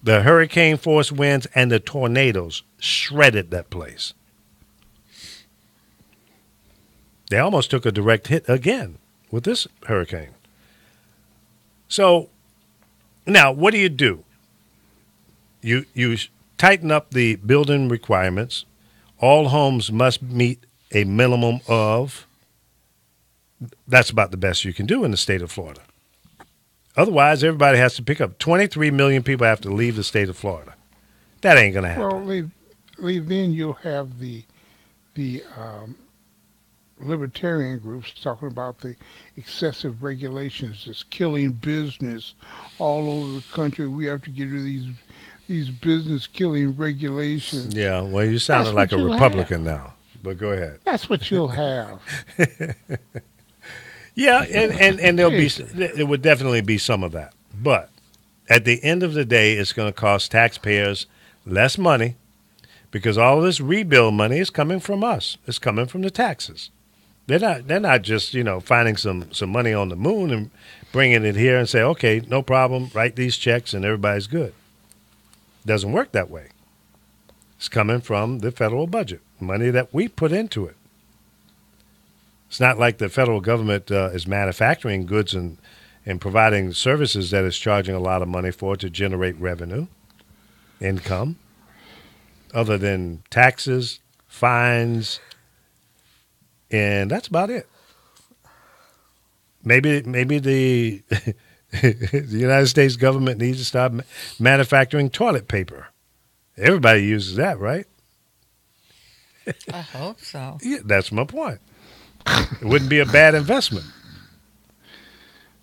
The hurricane force winds and the tornadoes shredded that place. They almost took a direct hit again with this hurricane. So now what do? You tighten up the building requirements. All homes must meet a minimum of. That's about the best you can do in the state of Florida. Otherwise, everybody has to pick up. 23 million people have to leave the state of Florida. That ain't going to happen. Well, Lee, then you'll have the libertarian groups talking about the excessive regulations that's killing business all over the country. We have to get rid of these business killing regulations. Yeah, well, you sounded like a Republican now, but go ahead. That's what you'll have. Yeah, and there would definitely be some of that. But at the end of the day, it's going to cost taxpayers less money because all of this rebuild money is coming from us. It's coming from the taxes. They're not just, finding some money on the moon and bringing it here and say, okay, no problem, write these checks and everybody's good. Doesn't work that way. It's coming from the federal budget, money that we put into it. It's not like the federal government is manufacturing goods and providing services that is charging a lot of money for to generate revenue, income, other than taxes, fines, and that's about it. Maybe the the United States government needs to stop manufacturing toilet paper. Everybody uses that, right? I hope so. Yeah, that's my point. It wouldn't be a bad investment.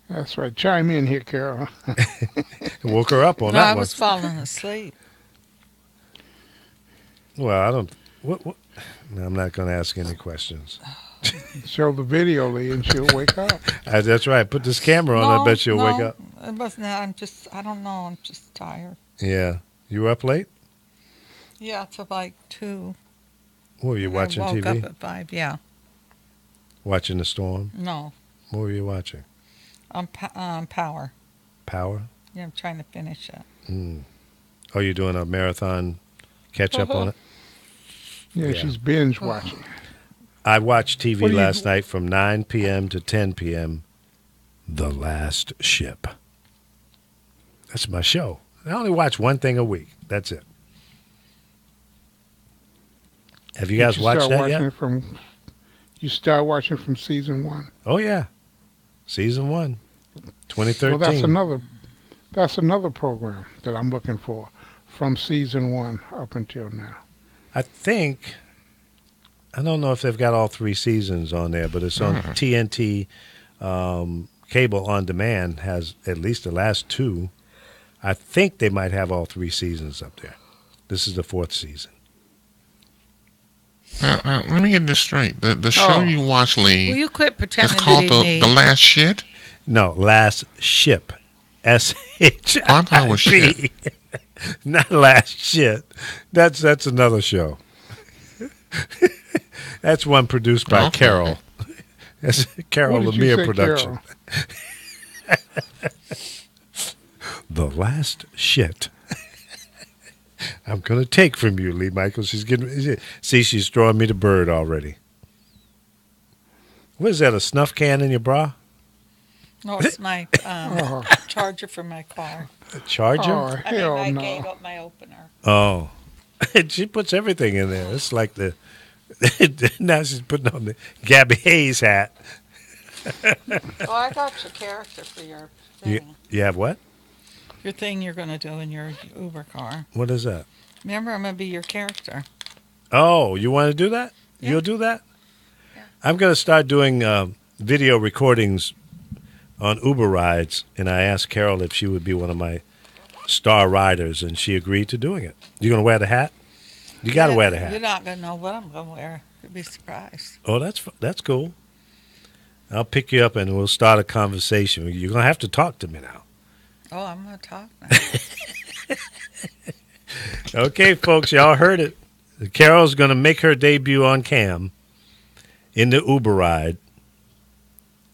That's right. Chime in here, Carol. Woke her up on that one. I was falling asleep. Well, I don't. What? No, I'm not going to ask any questions. Show the video, Lee, and she'll wake up. That's right. Put this camera on. I bet she'll wake up. It wasn't that. I don't know. I'm just tired. Yeah. You were up late? Yeah, till like 2. What were you watching I woke TV? up at 5, yeah. Watching the storm? No. What were you watching? Power. Power? Yeah, I'm trying to finish it. Oh, you're doing a marathon catch-up on it? Yeah, she's binge watching. I watched TV last night from 9 p.m. to 10 p.m. The Last Ship. That's my show. I only watch one thing a week. That's it. Have you guys watched that yet? You start watching from season 1. Oh, yeah. Season 1, 2013. Well, that's another program that I'm looking for from season 1 up until now. I don't know if they've got all 3 seasons on there, but it's on TNT Cable On Demand has at least the last 2. I think they might have all 3 seasons up there. This is the 4th season. Let me get this straight. The show you watch, Lee, will you quit pretending it's called the Last Shit? No, Last Ship. S-H-I-P. I thought it was shit. Not Last Shit. That's another show. That's one produced by Carol. That's Carol Lemire production. The Last Shit. I'm going to take from you, Lee Michael. She's throwing me the bird already. What is that, a snuff can in your bra? No, it's my charger for my car. A charger? Oh, I gave up my opener. Oh. She puts everything in there. It's like now she's putting on the Gabby Hayes hat. Oh, I got your character for your thing. You have what? Your thing you're going to do in your Uber car. What is that? Remember, I'm going to be your character. Oh, you want to do that? Yeah. You'll do that? Yeah. I'm going to start doing video recordings on Uber rides, and I asked Carol if she would be one of my star riders, and she agreed to doing it. You going to wear the hat? You got to wear the hat. You're not going to know what I'm going to wear. You'll be surprised. Oh, that's cool. I'll pick you up, and we'll start a conversation. You're going to have to talk to me now. Oh, I'm going to talk now. Okay, folks, y'all heard it. Carol's going to make her debut on cam in the Uber ride.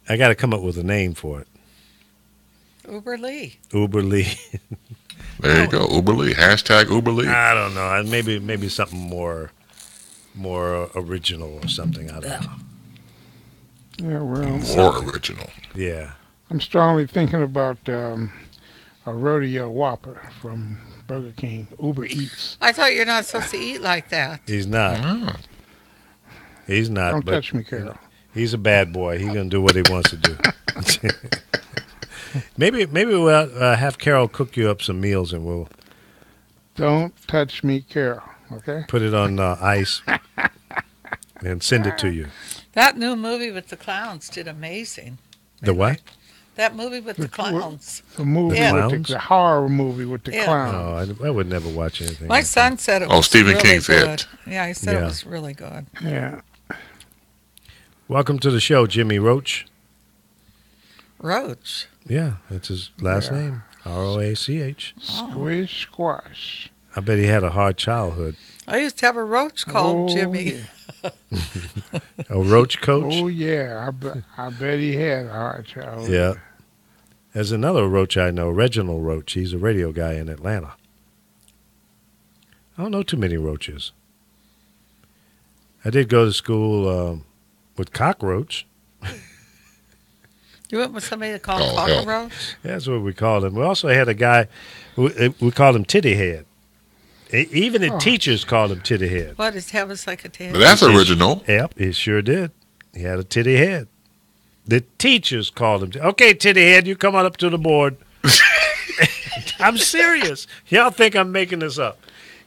I got to come up with a name for it. Uber Lee. Uber Lee. There you go, Uber Lee. Hashtag Uber Lee. I don't know. Maybe something more original or something. I don't know. Yeah, well, More original. Yeah. I'm strongly thinking about a rodeo Whopper from Burger King, Uber Eats. I thought you're not supposed to eat like that. He's not. Ah. He's not. Don't but touch me, Carol. He's a bad boy. He's gonna do what he wants to do. maybe we'll have Carol cook you up some meals and we'll Don't touch me, Carol. Okay. put it on ice and send it to you. That new movie with the clowns did amazing. The what? That movie with the clowns. The movie Yeah. with the horror movie with the Yeah. clown. No, I would never watch anything. My like son said it Oh, was Stephen really King's good. It. Yeah, he said it Yeah. was really good. Yeah. that. Welcome to the show, Jimmy Roach. Roach. Yeah, that's his last Yeah. name. ROACH. Squish squash. I bet he had a hard childhood. I used to have a roach called Jimmy. Yeah. A roach coach? Oh yeah, I bet he had a hard childhood. Yeah. There's another Roach I know, Reginald Roach. He's a radio guy in Atlanta. I don't know too many Roaches. I did go to school with Cockroach. You went with somebody called Oh, hell. Cockroach? That's what we called him. We also had a guy, we called him Titty Head. Even the teachers called him Titty Head. What, his head was like a tail? That's original. Yep, he sure did. He had a titty head. The teachers called him. Okay, Titty Head, you come on up to the board. I'm serious. Y'all think I'm making this up.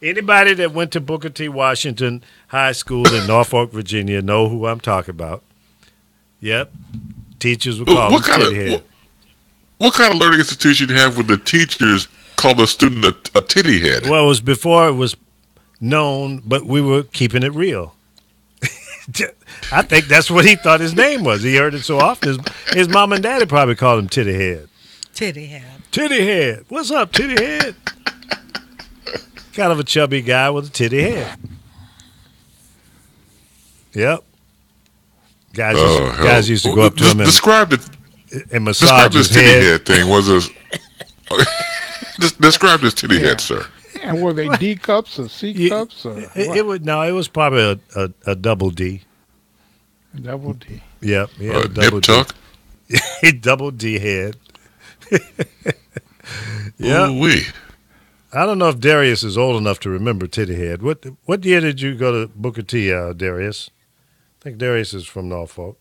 Anybody that went to Booker T. Washington High School in Norfolk, Virginia, know who I'm talking about. Yep. Teachers would call him Titty Head. What kind of learning institution do you have where the teachers call the student a titty head? Well, it was before it was known, but we were keeping it real. I think that's what he thought his name was. He heard it so often. His mom and daddy probably called him Titty Head. Titty head. Titty Head. What's up, Titty Head? Kind of a chubby guy with a titty head. Yep. Guys used to go up to him and describe massage this his titty head. head thing. Was this? Describe this titty head, sir. And were they D cups or C cups or It was probably a double D. double D? Yep. He had a double Nip tuck. D. A double D head. Yeah. Ooh-wee. I don't know if Darius is old enough to remember Titty Head. What year did you go to Booker T, Darius? I think Darius is from Norfolk.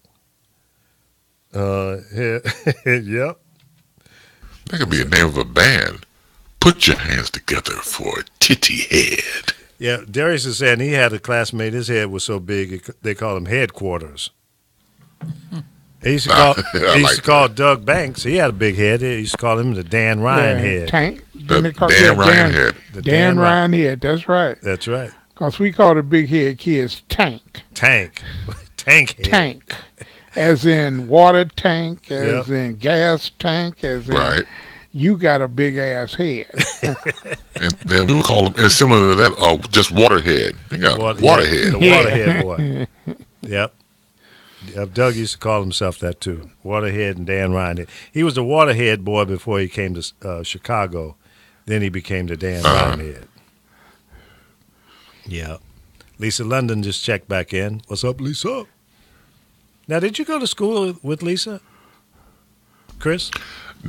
Yeah. Yep. That could be a name of a band. Put your hands together for Titty Head. Yeah, Darius is saying he had a classmate, his head was so big, they called him Headquarters. He used to call Doug Banks. He had a big head. He used to call him the Dan Ryan head. Tank. The Dan Ryan head. The Dan Ryan head. That's right. That's right. Because we call the big head kids Tank. Tank head. Tank. As in water tank, as Yep. in gas tank, as in Right. you got a big ass head. And then we would call them, it's similar to that, just Waterhead. You got Waterhead. The Waterhead boy. Yep. Doug used to call himself that too. Waterhead and Dan Ryan. He was the Waterhead boy before he came to Chicago. Then he became the Dan Ryan head. Yeah. Lisa London just checked back in. What's up, Lisa? Now, did you go to school with Lisa, Chris?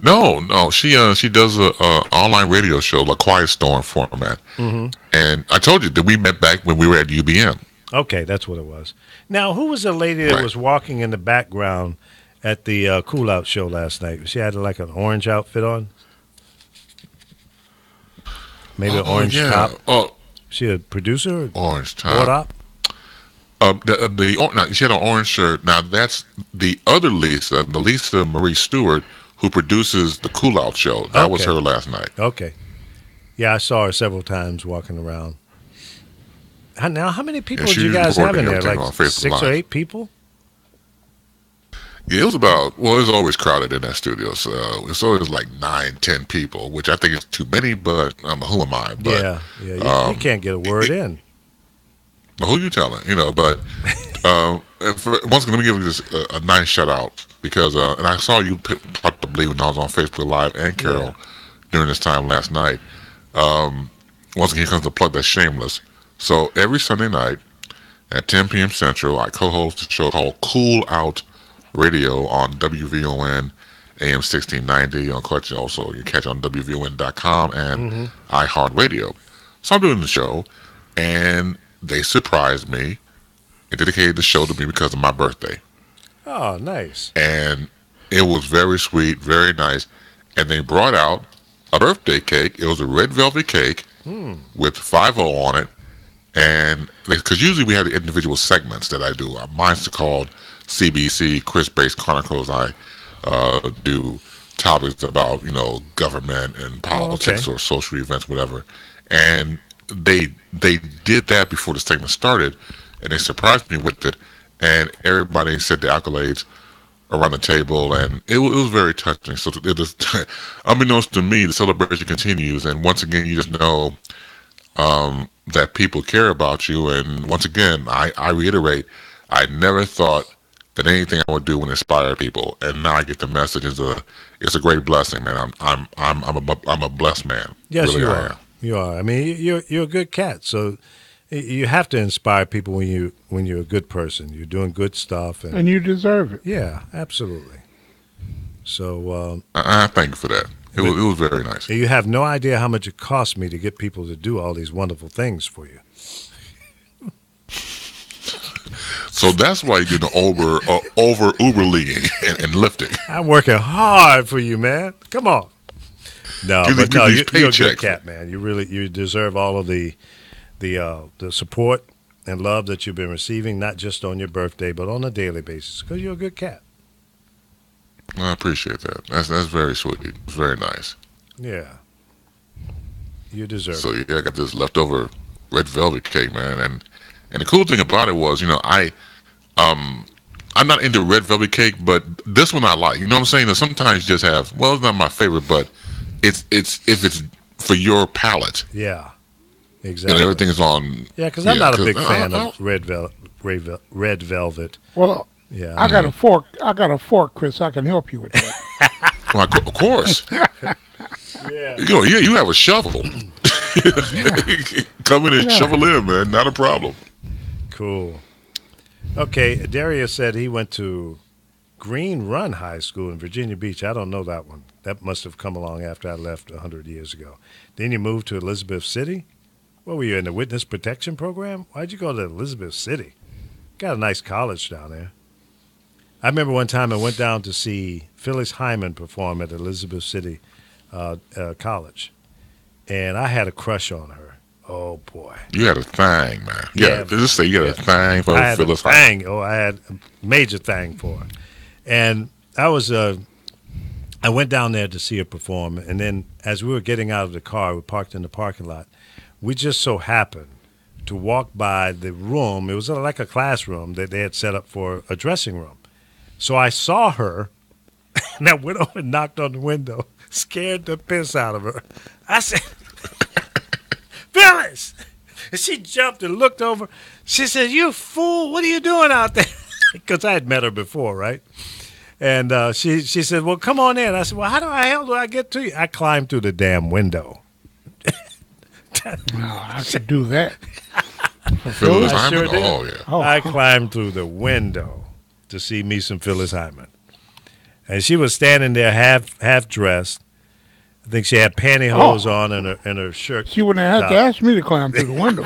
No. She does a online radio show, like Quiet Storm format. Mm-hmm. And I told you that we met back when we were at UBM. Okay, that's what it was. Now, who was the lady that was walking in the background at the Cool Out show last night? She had like an orange outfit on. Maybe an orange top. Oh, She a producer? orange What top. up? She had an orange shirt. Now that's the other Lisa, the Lisa Marie Stewart, who produces the Cool Out show. That was Okay. her last night. Okay. Yeah, I saw her several times walking around. Now, how many people Yeah, did she you guys have in there? everything Like on Facebook 6 or Live. 8 people? Yeah, it was it was always crowded in that studio. So it's always like 9, 10 people, which I think is too many, but who am I? But, Yeah. You can't get a word in. who you telling? But once again, let me give you this a nice shout out because, and I saw you probably when I was on Facebook Live and Carol during this time last night. Once again, here comes the plug that's shameless. So every Sunday night at 10 p.m. Central, I co-host a show called Cool Out radio on WVON AM 1690. Also, you can catch it on WVON.com and iHeartRadio. So I'm doing the show, and they surprised me and dedicated the show to me because of my birthday. Oh, nice. And it was very sweet, very nice. And they brought out a birthday cake. It was a red velvet cake with 50 on it. And because usually we have the individual segments that I do. Mine's called CBC, Chris-Based Chronicles. I do topics about, government and politics or social events, whatever. And they did that before the segment started, and they surprised me with it. And everybody said the accolades around the table, and it was very touching. So it is, unbeknownst to me, the celebration continues, and once again, you just know that people care about you. And once again, I reiterate, I never thought that anything I would do would inspire people, and now I get the message. It's a great blessing, man. I'm a blessed man. Yes, really you I are. am. You are. I mean, you're a good cat, so you have to inspire people when you're a good person. You're doing good stuff, and you deserve it. Yeah, absolutely. So I thank you for that. It was very nice. You have no idea how much it cost me to get people to do all these wonderful things for you. So that's why you're doing over Uber leaguing and lifting. I'm working hard for you, man. Come on. No, but no, you're a good cat, man. You deserve all of the support and love that you've been receiving, not just on your birthday, but on a daily basis, because you're a good cat. I appreciate that. That's very sweet. It's very nice. Yeah. You deserve it. So yeah, I got this leftover red velvet cake, man, and the cool thing about it was, I'm not into red velvet cake, but this one I like. You know what I'm saying? That sometimes you just have, well, it's not my favorite, but it's if it's for your palate. Yeah. Exactly. And everything is on. Yeah, because I'm not a big fan of red velvet. Well, yeah, I got a fork, Chris. I can help you with that. Well, of course. Yeah. You have a shovel. Come in and shovel in, man. Not a problem. Cool. Okay, Darius said he went to Green Run High School in Virginia Beach. I don't know that one. That must have come along after I left 100 years ago. Then you moved to Elizabeth City? What were you, in the Witness Protection Program? Why'd you go to Elizabeth City? Got a nice college down there. I remember one time I went down to see Phyllis Hyman perform at Elizabeth City College, and I had a crush on her. Oh, boy. You had a thing, man. Yeah, just say you had a thing for Phyllis Hyman. Oh, I had a major thing for her. And I went down there to see her perform, and then as we were getting out of the car, we parked in the parking lot, we just so happened to walk by the room. It was like a classroom that they had set up for a dressing room. So I saw her, and I went over and knocked on the window, scared the piss out of her. I said, Phyllis! And she jumped and looked over. She said, you fool, what are you doing out there? Because I had met her before, right? And she said, well, come on in. I said, well, how the hell do I get to you? I climbed through the damn window. I could do that. Phyllis I Hyman? sure did. Oh, yeah. Oh. I climbed through the window to see me some Phyllis Hyman. And she was standing there half dressed. I think she had pantyhose on and her shirt. She wouldn't have had to ask me to climb through the window.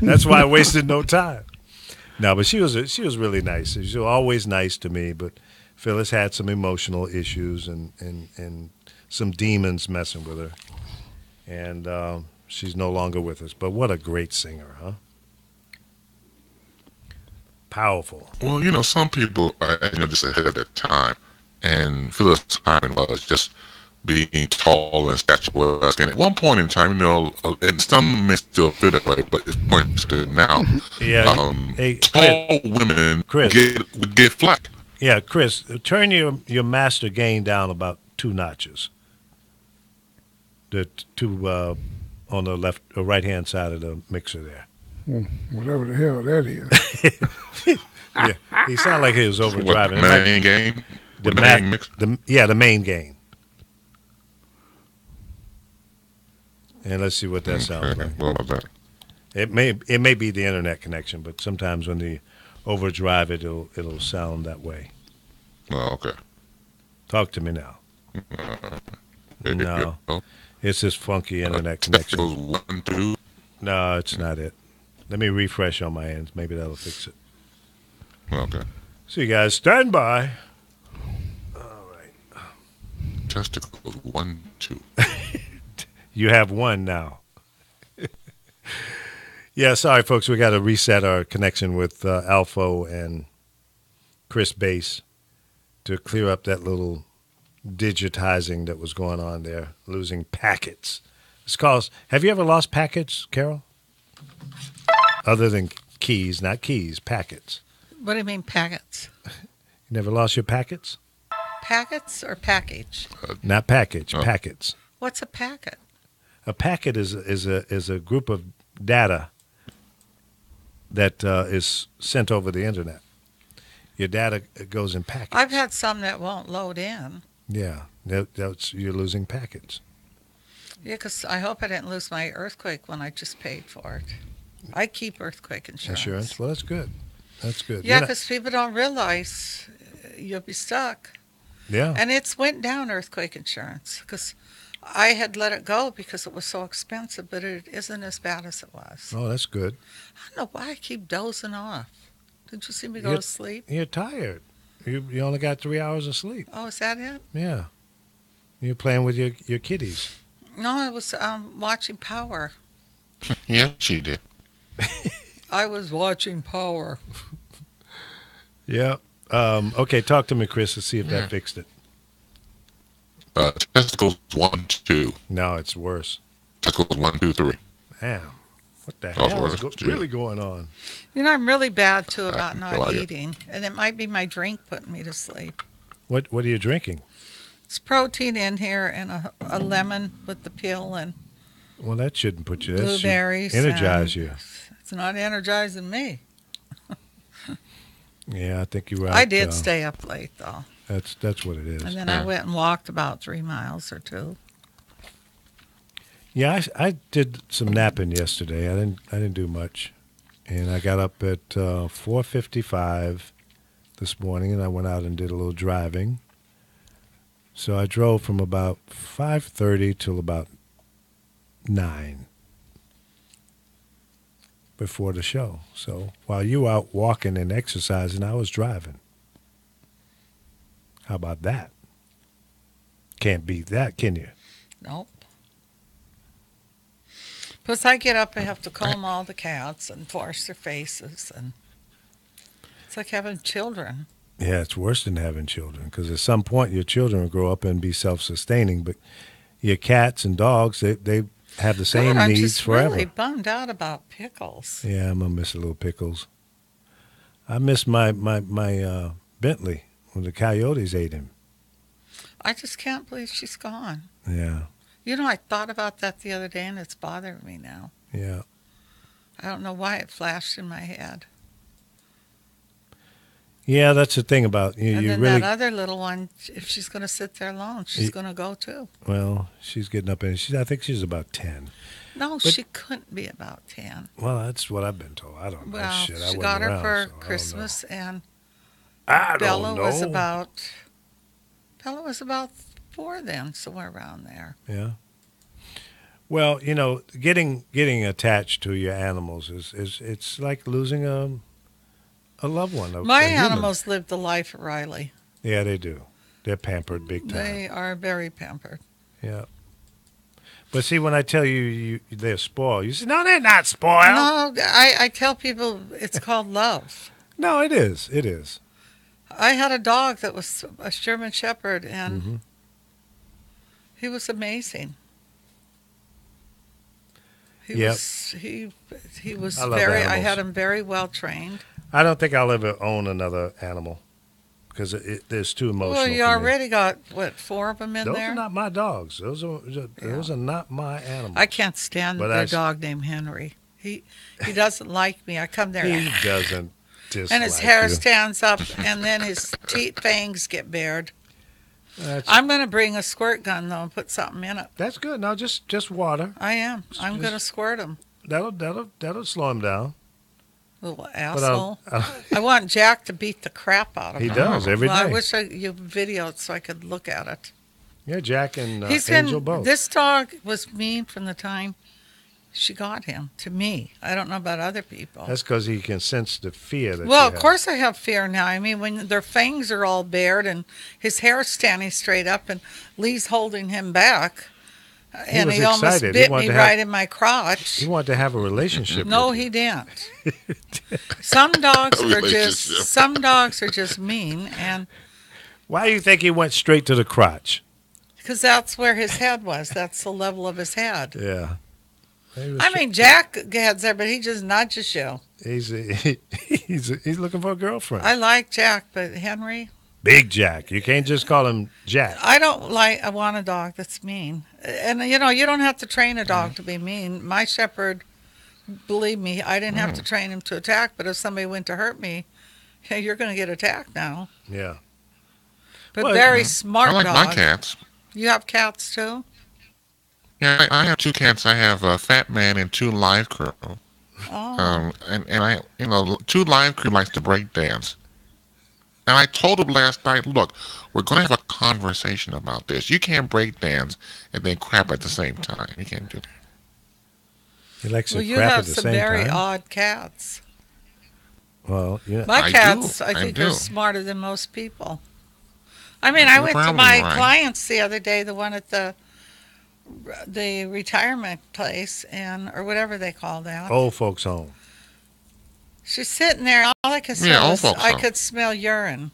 That's why I wasted no time. No, but she was really nice. She was always nice to me, but Phyllis had some emotional issues and some demons messing with her. And she's no longer with us. But what a great singer, huh? Powerful. Well, some people are just ahead of their time. And Phyllis Hyman was just being tall and statuesque. And at one point in time, and some may still feel that way, but it's points to now. Yeah. Hey, tall women get flack. Yeah, Chris, turn your master gain down about 2 notches. The two on the left or right hand side of the mixer there. Whatever the hell that is. Yeah, he sounded like he was overdriving. The main gain? The main mix? The main gain. And let's see what that sounds like. What about that? It may be the internet connection, but sometimes when you overdrive it, it'll sound that way. Oh, okay. Talk to me now. No. Oh, It's this funky internet connection. Testicles 1, 2. No, it's not it. Let me refresh on my ends. Maybe that'll fix it. Okay. So you guys, stand by. All right. Testicles 1, 2. You have one now. Yeah, sorry, folks. We got to reset our connection with Alpho and Chris Bass to clear up that little digitizing that was going on there, losing packets. It's called, have you ever lost packets, Carol? Other than keys, not keys, packets. What do you mean packets? You never lost your packets? Packets or package? Not package, packets. What's a packet? A packet is a group of data that is sent over the internet. Your data goes in packets. I've had some that won't load in. Yeah, that's you're losing packets. Yeah, because I hope I didn't lose my earthquake when I just paid for it. I keep earthquake insurance. Well, that's good. That's good. Yeah, because people don't realize you'll be stuck. Yeah. And it's went down, earthquake insurance, because I had let it go because it was so expensive, but it isn't as bad as it was. Oh, that's good. I don't know why I keep dozing off. Did you see me go to sleep? You're tired. You only got 3 hours of sleep. Oh, is that it? Yeah. You're playing with your kitties. No, I was watching Power. Yeah, she did. I was watching Power. Yeah. Okay, talk to me, Chris, to see if that fixed it. Testicles 1, 2. No, it's worse. Testicles 1, 2, 3. Damn. What the Oh, hell is worse. really going on? You know, I'm really bad, too, about not like it. eating. And it might be my drink putting me to sleep. What are you drinking? It's protein in here and a lemon with the peel and Well, that shouldn't put you. That should blueberries. energize you. It's not energizing me. Yeah, I think you're right. I did stay up late, though. That's what it is. And then I went and walked about 3 miles or 2. Yeah, I did some napping yesterday. I didn't do much, and I got up at 4:55 this morning, and I went out and did a little driving. So I drove from about 5:30 till about 9 before the show. So while you were out walking and exercising, I was driving. How about that? Can't beat that, can you? Nope. Plus, I get up, I have to comb all the cats and wash their faces, and it's like having children. Yeah, it's worse than having children because at some point your children will grow up and be self-sustaining, but your cats and dogs, they have the same I'm needs just forever. really bummed out about Pickles. Yeah, I'm gonna miss a little Pickles. I miss my Bentley when the coyotes ate him. I just can't believe she's gone. Yeah, You know, I thought about that the other day, and it's bothering me now. yeah. I don't know why it flashed in my head. Yeah, that's the thing about you. And You then really that other little one, if she's going to sit there alone, she's going to go too. well. She's getting up in. I think she's about 10. No, But- she couldn't be about 10. Well, that's what I've been told. I don't know. Well, Shit, I she wasn't got her around, for so I don't know. Christmas, and I don't Bella know. was about 4 then, somewhere around there. Yeah. Well, you know, getting attached to your animals is it's like losing a loved one. My a human. animals live the life of Riley. Yeah, they do. They're pampered big time. They are very pampered. Yeah. But see, when I tell you they're spoiled, you say, no, they're not spoiled. No, I tell people it's called love. No, it is. It is. I had a dog that was a German Shepherd, and Mm-hmm. he was amazing. He Yep. was he was I love very. I animals. had him very well trained. I don't think I'll ever own another animal because there's too emotional. Well, you for me. already got what 4 of them in Those there. are not my dogs. Those are not my animals. I can't stand But the dog named Henry. He doesn't like me. I come there He doesn't dislike and his hair you. stands up, and then his fangs get bared. That's, I'm going to bring a squirt gun though and put something in it. that's good. Now just water. I am. I'm going to squirt him. That'll slow him down. Little asshole. I want Jack to beat the crap out of him. He does every day. I wish you videoed it so I could look at it. Yeah, Jack and Angel both. This dog was mean from the time she got him to me. I don't know about other people. That's because he can sense the fear that Well, you of have. course I have fear now. I mean, when their fangs are all bared and his hair's standing straight up and Lee's holding him back. And was he almost excited. He bit wanted me to have- right in my crotch. He wanted to have a relationship No, with you. he didn't. Some dogs A are just mean, and Why do you think he went straight to the crotch? because that's where his head was. That's the level of his head. Yeah. I mean, Jack gets there, but he just nudges you. He's looking for a girlfriend. I like Jack, but Henry, Big Jack. You can't just call him Jack. I want a dog that's mean. And, you don't have to train a dog to be mean. My shepherd, believe me, I didn't have to train him to attack, but if somebody went to hurt me, yeah, you're going to get attacked now. Yeah. But Well, very smart I like dog. my cats. You have cats, too? Yeah, I have 2 cats. I have a Fat Man and 2 Live Crew. Oh. And I, 2 Live Crew likes to break dance. And I told him last night, look, we're going to have a conversation about this. You can't break dance and then crap at the same time. You can't do that. He likes Well, to you crap have at the some same very time. odd cats. Well, yeah. My I cats, do. I I think, do. are smarter than most people. I mean, I You're went to probably my right. clients the other day, the one at the retirement place, or whatever they call that. Old folks home. She's sitting there. All I could Yeah, smell old was, folks I home. could smell urine.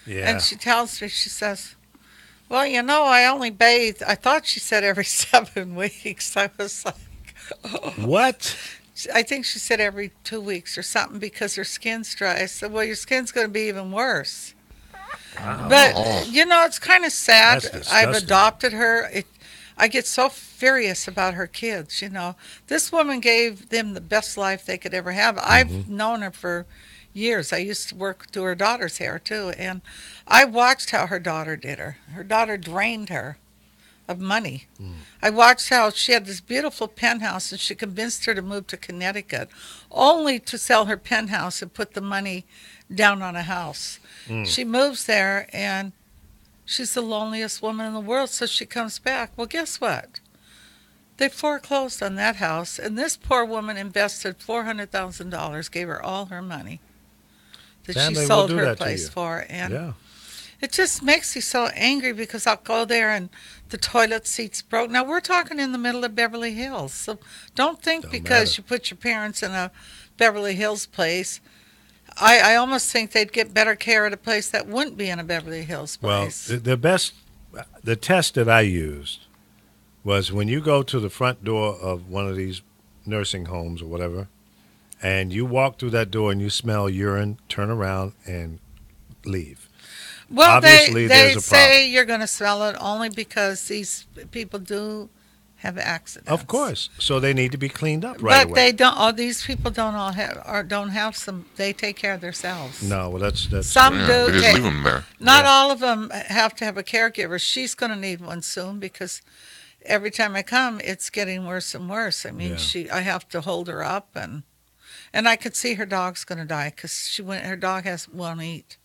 Yeah. And she tells me, she says, well, I only bathe. I thought she said every 7 weeks. I was like, What? I think she said every 2 weeks or something because her skin's dry. I said, well, your skin's going to be even worse. But, it's kind of sad. That's I've disgusting. adopted her. I get so furious about her kids, This woman gave them the best life they could ever have. I've known her for years. I used to work to her daughter's hair, too. And I watched how her daughter did her. Her daughter drained her of money. I watched how she had this beautiful penthouse and she convinced her to move to Connecticut only to sell her penthouse and put the money down on a house. She moves there and she's the loneliest woman in the world, so she comes back. Well, guess what? They foreclosed on that house, and this poor woman invested $400,000, gave her all her money that Family she will sold do her that to place you. for. And Yeah. it just makes me so angry because I'll go there and the toilet seat's broke. Now, we're talking in the middle of Beverly Hills, so don't think because you put your parents in a Beverly Hills place. I almost think they'd get better care at a place that wouldn't be in a Beverly Hills Well, place. the test that I used was when you go to the front door of one of these nursing homes or whatever, and you walk through that door and you smell urine, turn around and leave. Well, Obviously, they there's a say problem. you're going to smell it only because these people do have accidents. Of course. So they need to be cleaned up right But away. they don't. All these people don't all have, or don't have some. They take care of themselves. No, well, that's Some Yeah, do. they just take- leave them there. Not all of them have to have a caregiver. She's going to need one soon because every time I come, it's getting worse and worse. I mean, Yeah. I have to hold her up, and I could see her dog's going to die because her dog won't eat,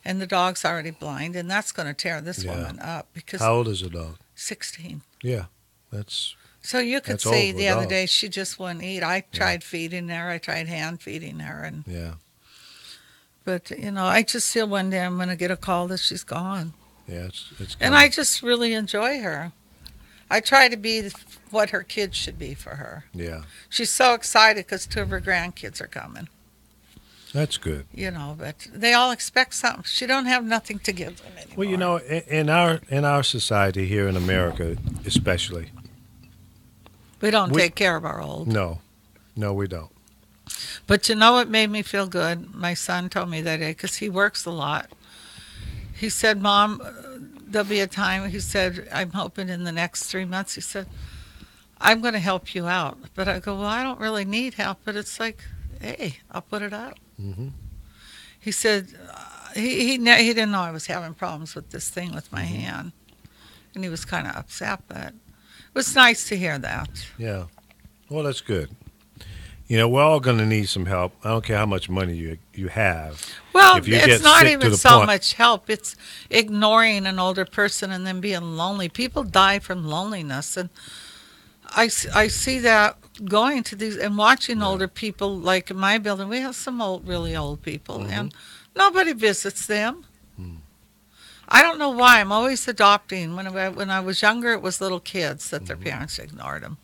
and the dog's already blind, and that's going to tear this Yeah. woman up because How old is the dog? 16. Yeah, that's So you could That's see old for the a other dog. day she just wouldn't eat. I tried feeding her. I tried hand feeding her, yeah, but I just feel one day I'm going to get a call that she's gone. yeah. It's And I just really enjoy her. I try to be what her kids should be for her. yeah, She's so excited because 2 of her grandkids are coming, that's good. but they all expect something. She don't have nothing to give them anymore. Well, in our society here in America, especially, we don't take care of our old. no, we don't. But what made me feel good? My son told me that day because he works a lot. He said, Mom, there'll be a time, he said, I'm hoping in the next 3 months, he said, I'm going to help you out. But I go, well, I don't really need help. But it's like, hey, I'll put it up. Mm-hmm. He said, he didn't know I was having problems with this thing with my hand. And he was kind of upset, but it was nice to hear that. Yeah. Well, that's good. You know, we're all going to need some help. I don't care how much money you have. Well, if you it's get not sick to even the so point- much help. It's ignoring an older person and then being lonely. People die from loneliness. And I see that going to these and watching older people, like in my building, we have some really old people, and nobody visits them. I don't know why. I'm always adopting. When I was younger, it was little kids that their parents ignored them.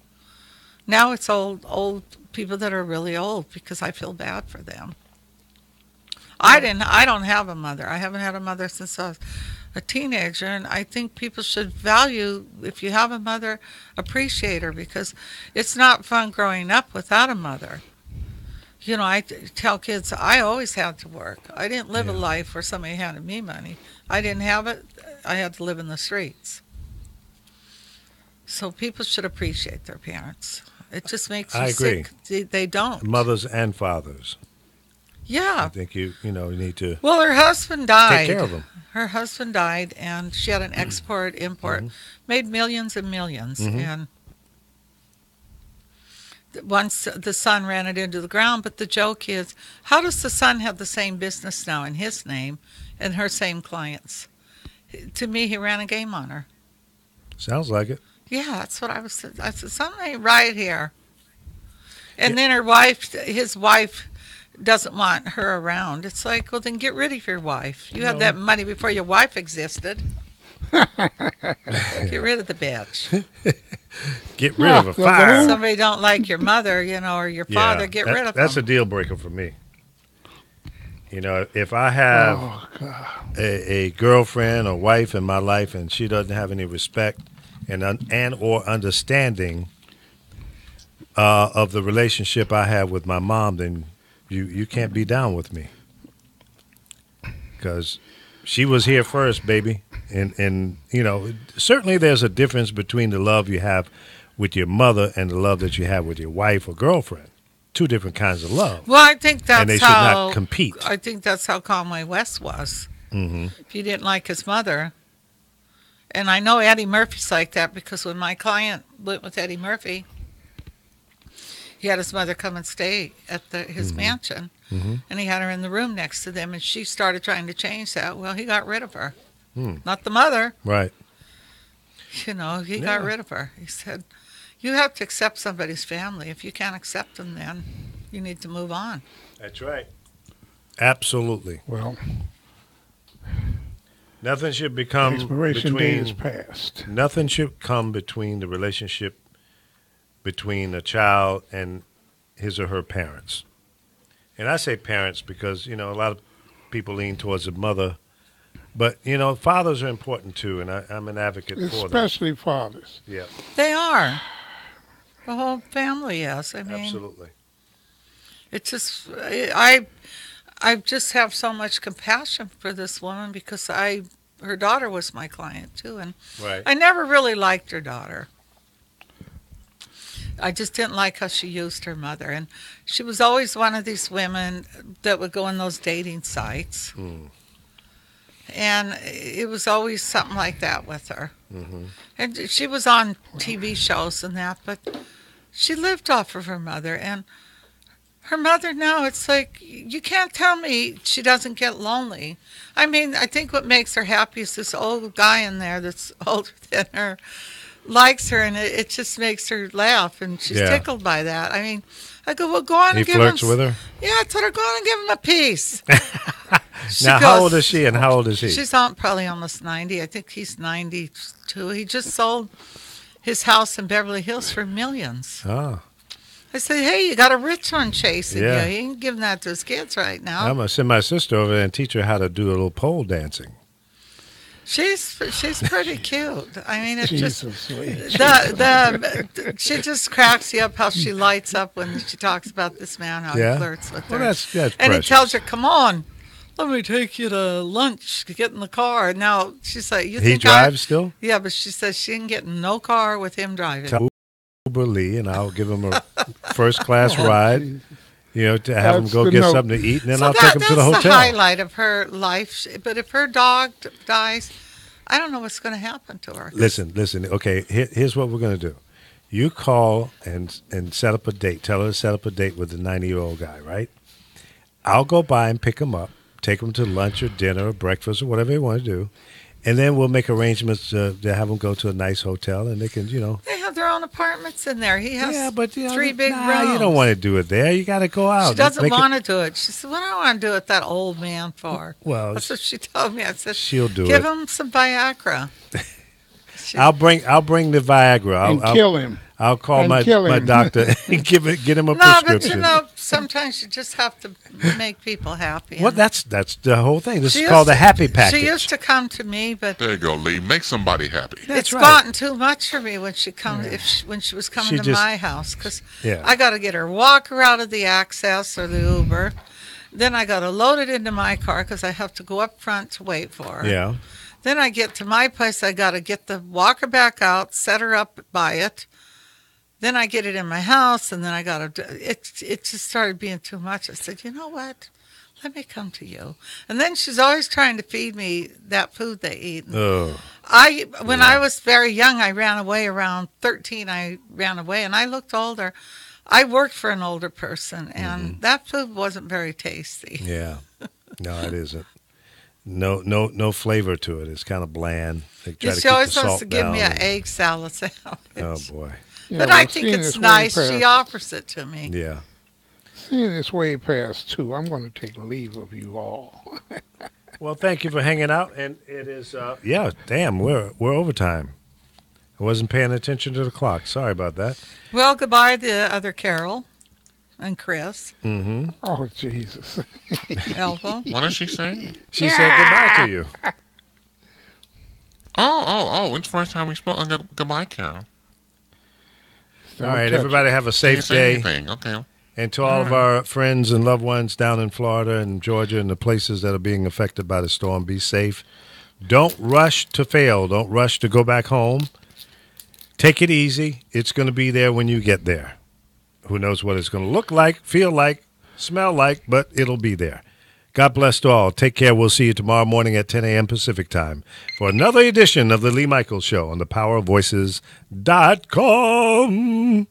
Now it's old people that are really old because I feel bad for them. I don't have a mother. I haven't had a mother since I was a teenager, and I think people should value, if you have a mother, appreciate her, because it's not fun growing up without a mother. You know, I tell kids I always had to work. I didn't live a life where somebody handed me money. I didn't have it. I had to live in the streets. So people should appreciate their parents. It just makes you sick. They don't. Mothers and fathers. Yeah. I think you need to. Well, her husband died. Take care of them. Her husband died, and she had an export-import, made millions and millions. And once the son ran it into the ground, but the joke is, how does the son have the same business now in his name and her same clients? To me, he ran a game on her. Sounds like it. Yeah, that's what I said, something ain't right here. And then his wife doesn't want her around. It's like, well, then get rid of your wife. You had that money before your wife existed. Get rid of the bitch. Get rid of a fire. If somebody don't like your mother, or your father, get rid of them. That's a deal breaker for me. You know, if I have a girlfriend or wife in my life and she doesn't have any respect and or understanding of the relationship I have with my mom, then you can't be down with me, because she was here first, baby. And certainly there's a difference between the love you have with your mother and the love that you have with your wife or girlfriend. Two different kinds of love. Well, I think that's and they should not compete. I think that's how Conway West was. If you didn't like his mother, and I know Eddie Murphy's like that, because when my client went with Eddie Murphy, he had his mother come and stay at his mansion, and he had her in the room next to them, and she started trying to change that. Well, he got rid of her. Not the mother. Right. He got rid of her. He said, you have to accept somebody's family. If you can't accept them, then you need to move on. That's right. Absolutely. Well, nothing should become expiration date is passed. Nothing should come between the relationship between a child and his or her parents. And I say parents because, a lot of people lean towards the mother. But, fathers are important too, and I'm an advocate for them. Especially fathers. Yeah. They are. The whole family is. I mean, absolutely. It's just, I just have so much compassion for this woman, because her daughter was my client too, and I never really liked her daughter. I just didn't like how she used her mother, and she was always one of these women that would go on those dating sites. And it was always something like that with her. And she was on TV shows and that, but she lived off of her mother. And her mother now, it's like, you can't tell me she doesn't get lonely. I mean, I think what makes her happy is this old guy in there that's older than her likes her, and it just makes her laugh, and she's tickled by that. I mean, I go, well, go on and give him... He flirts with her? Yeah, I told her, go on and give him a piece. Now, how old is she and how old is he? She's probably almost 90. I think he's 92. He just sold his house in Beverly Hills for millions. Oh. I said, hey, you got a rich one chasing you. He ain't giving that to his kids right now. I'm going to send my sister over there and teach her how to do a little pole dancing. She's pretty cute. I mean, it's She's just so sweet. She just cracks you up how she lights up when she talks about this man, how he flirts with her. Well, that's and precious. he tells her, come on, let me take you to lunch, get in the car. Now, she's like, you he think drives still? Yeah, but she says she didn't get in no car with him driving. Tell Uber Lee, and I'll give him a first-class ride, to have him go get something to eat, and then I'll take him to the hotel. That's the highlight of her life. But if her dog dies, I don't know what's going to happen to her. Listen. Okay, here's what we're going to do. You call and set up a date. Tell her to set up a date with the 90-year-old guy, right? I'll go by and pick him up, take him to lunch or dinner or breakfast or whatever they want to do. And then we'll make arrangements to have them go to a nice hotel, and they can, They have their own apartments in there. He has but, 3 big rooms. You don't want to do it there. You got to go out. She doesn't want to do it. She said, "What do I want to do with that old man for?" Well, that's what she told me. I said, "She'll do Give it. him some Viagra." I'll bring the Viagra. And kill him. I'll call my doctor and get him a No, prescription. but sometimes you just have to make people happy. Well, that's the whole thing. This She is called the used- happy package. She used to come to me, but There you go, Lee. Make somebody happy. it's gotten too much for me when she comes. When she was coming She to just- my house, because Yeah. I got to get her walker out of the Access or the Uber. Then I got to load it into my car because I have to go up front to wait for her. Yeah. Then I get to my place. I got to get the walker back out, set her up by it. Then I get it in my house, and then I got to. It just started being too much. I said, you know what? Let me come to you. And then she's always trying to feed me that food they eat. Oh. When I was very young, I ran away around 13. I ran away, and I looked older. I worked for an older person, and that food wasn't very tasty. Yeah. No, it isn't. No flavor to it. It's kind of bland. They try to She keep always the wants salt to give down me an and- egg salad sandwich. Oh boy. But I think it's nice. She offers it to me. Yeah. Seeing it's way past 2, I'm going to take leave of you all. Well, thank you for hanging out, and it is. Damn, we're overtime. I wasn't paying attention to the clock. Sorry about that. Well, goodbye, the other Carol and Chris. Mm-hmm. Oh, Jesus. Elva. What did she say? She said goodbye to you. Oh! It's the first time we spoke. Goodbye, Carol. All right, everybody have a safe day. Anything. Okay. And to all of our friends and loved ones down in Florida and Georgia and the places that are being affected by the storm, be safe. Don't rush to fail. Don't rush to go back home. Take it easy. It's going to be there when you get there. Who knows what it's going to look like, feel like, smell like, but it'll be there. God bless to all. Take care. We'll see you tomorrow morning at 10 a.m. Pacific time for another edition of The Lee Michaels Show on thePowerOfVoices.com.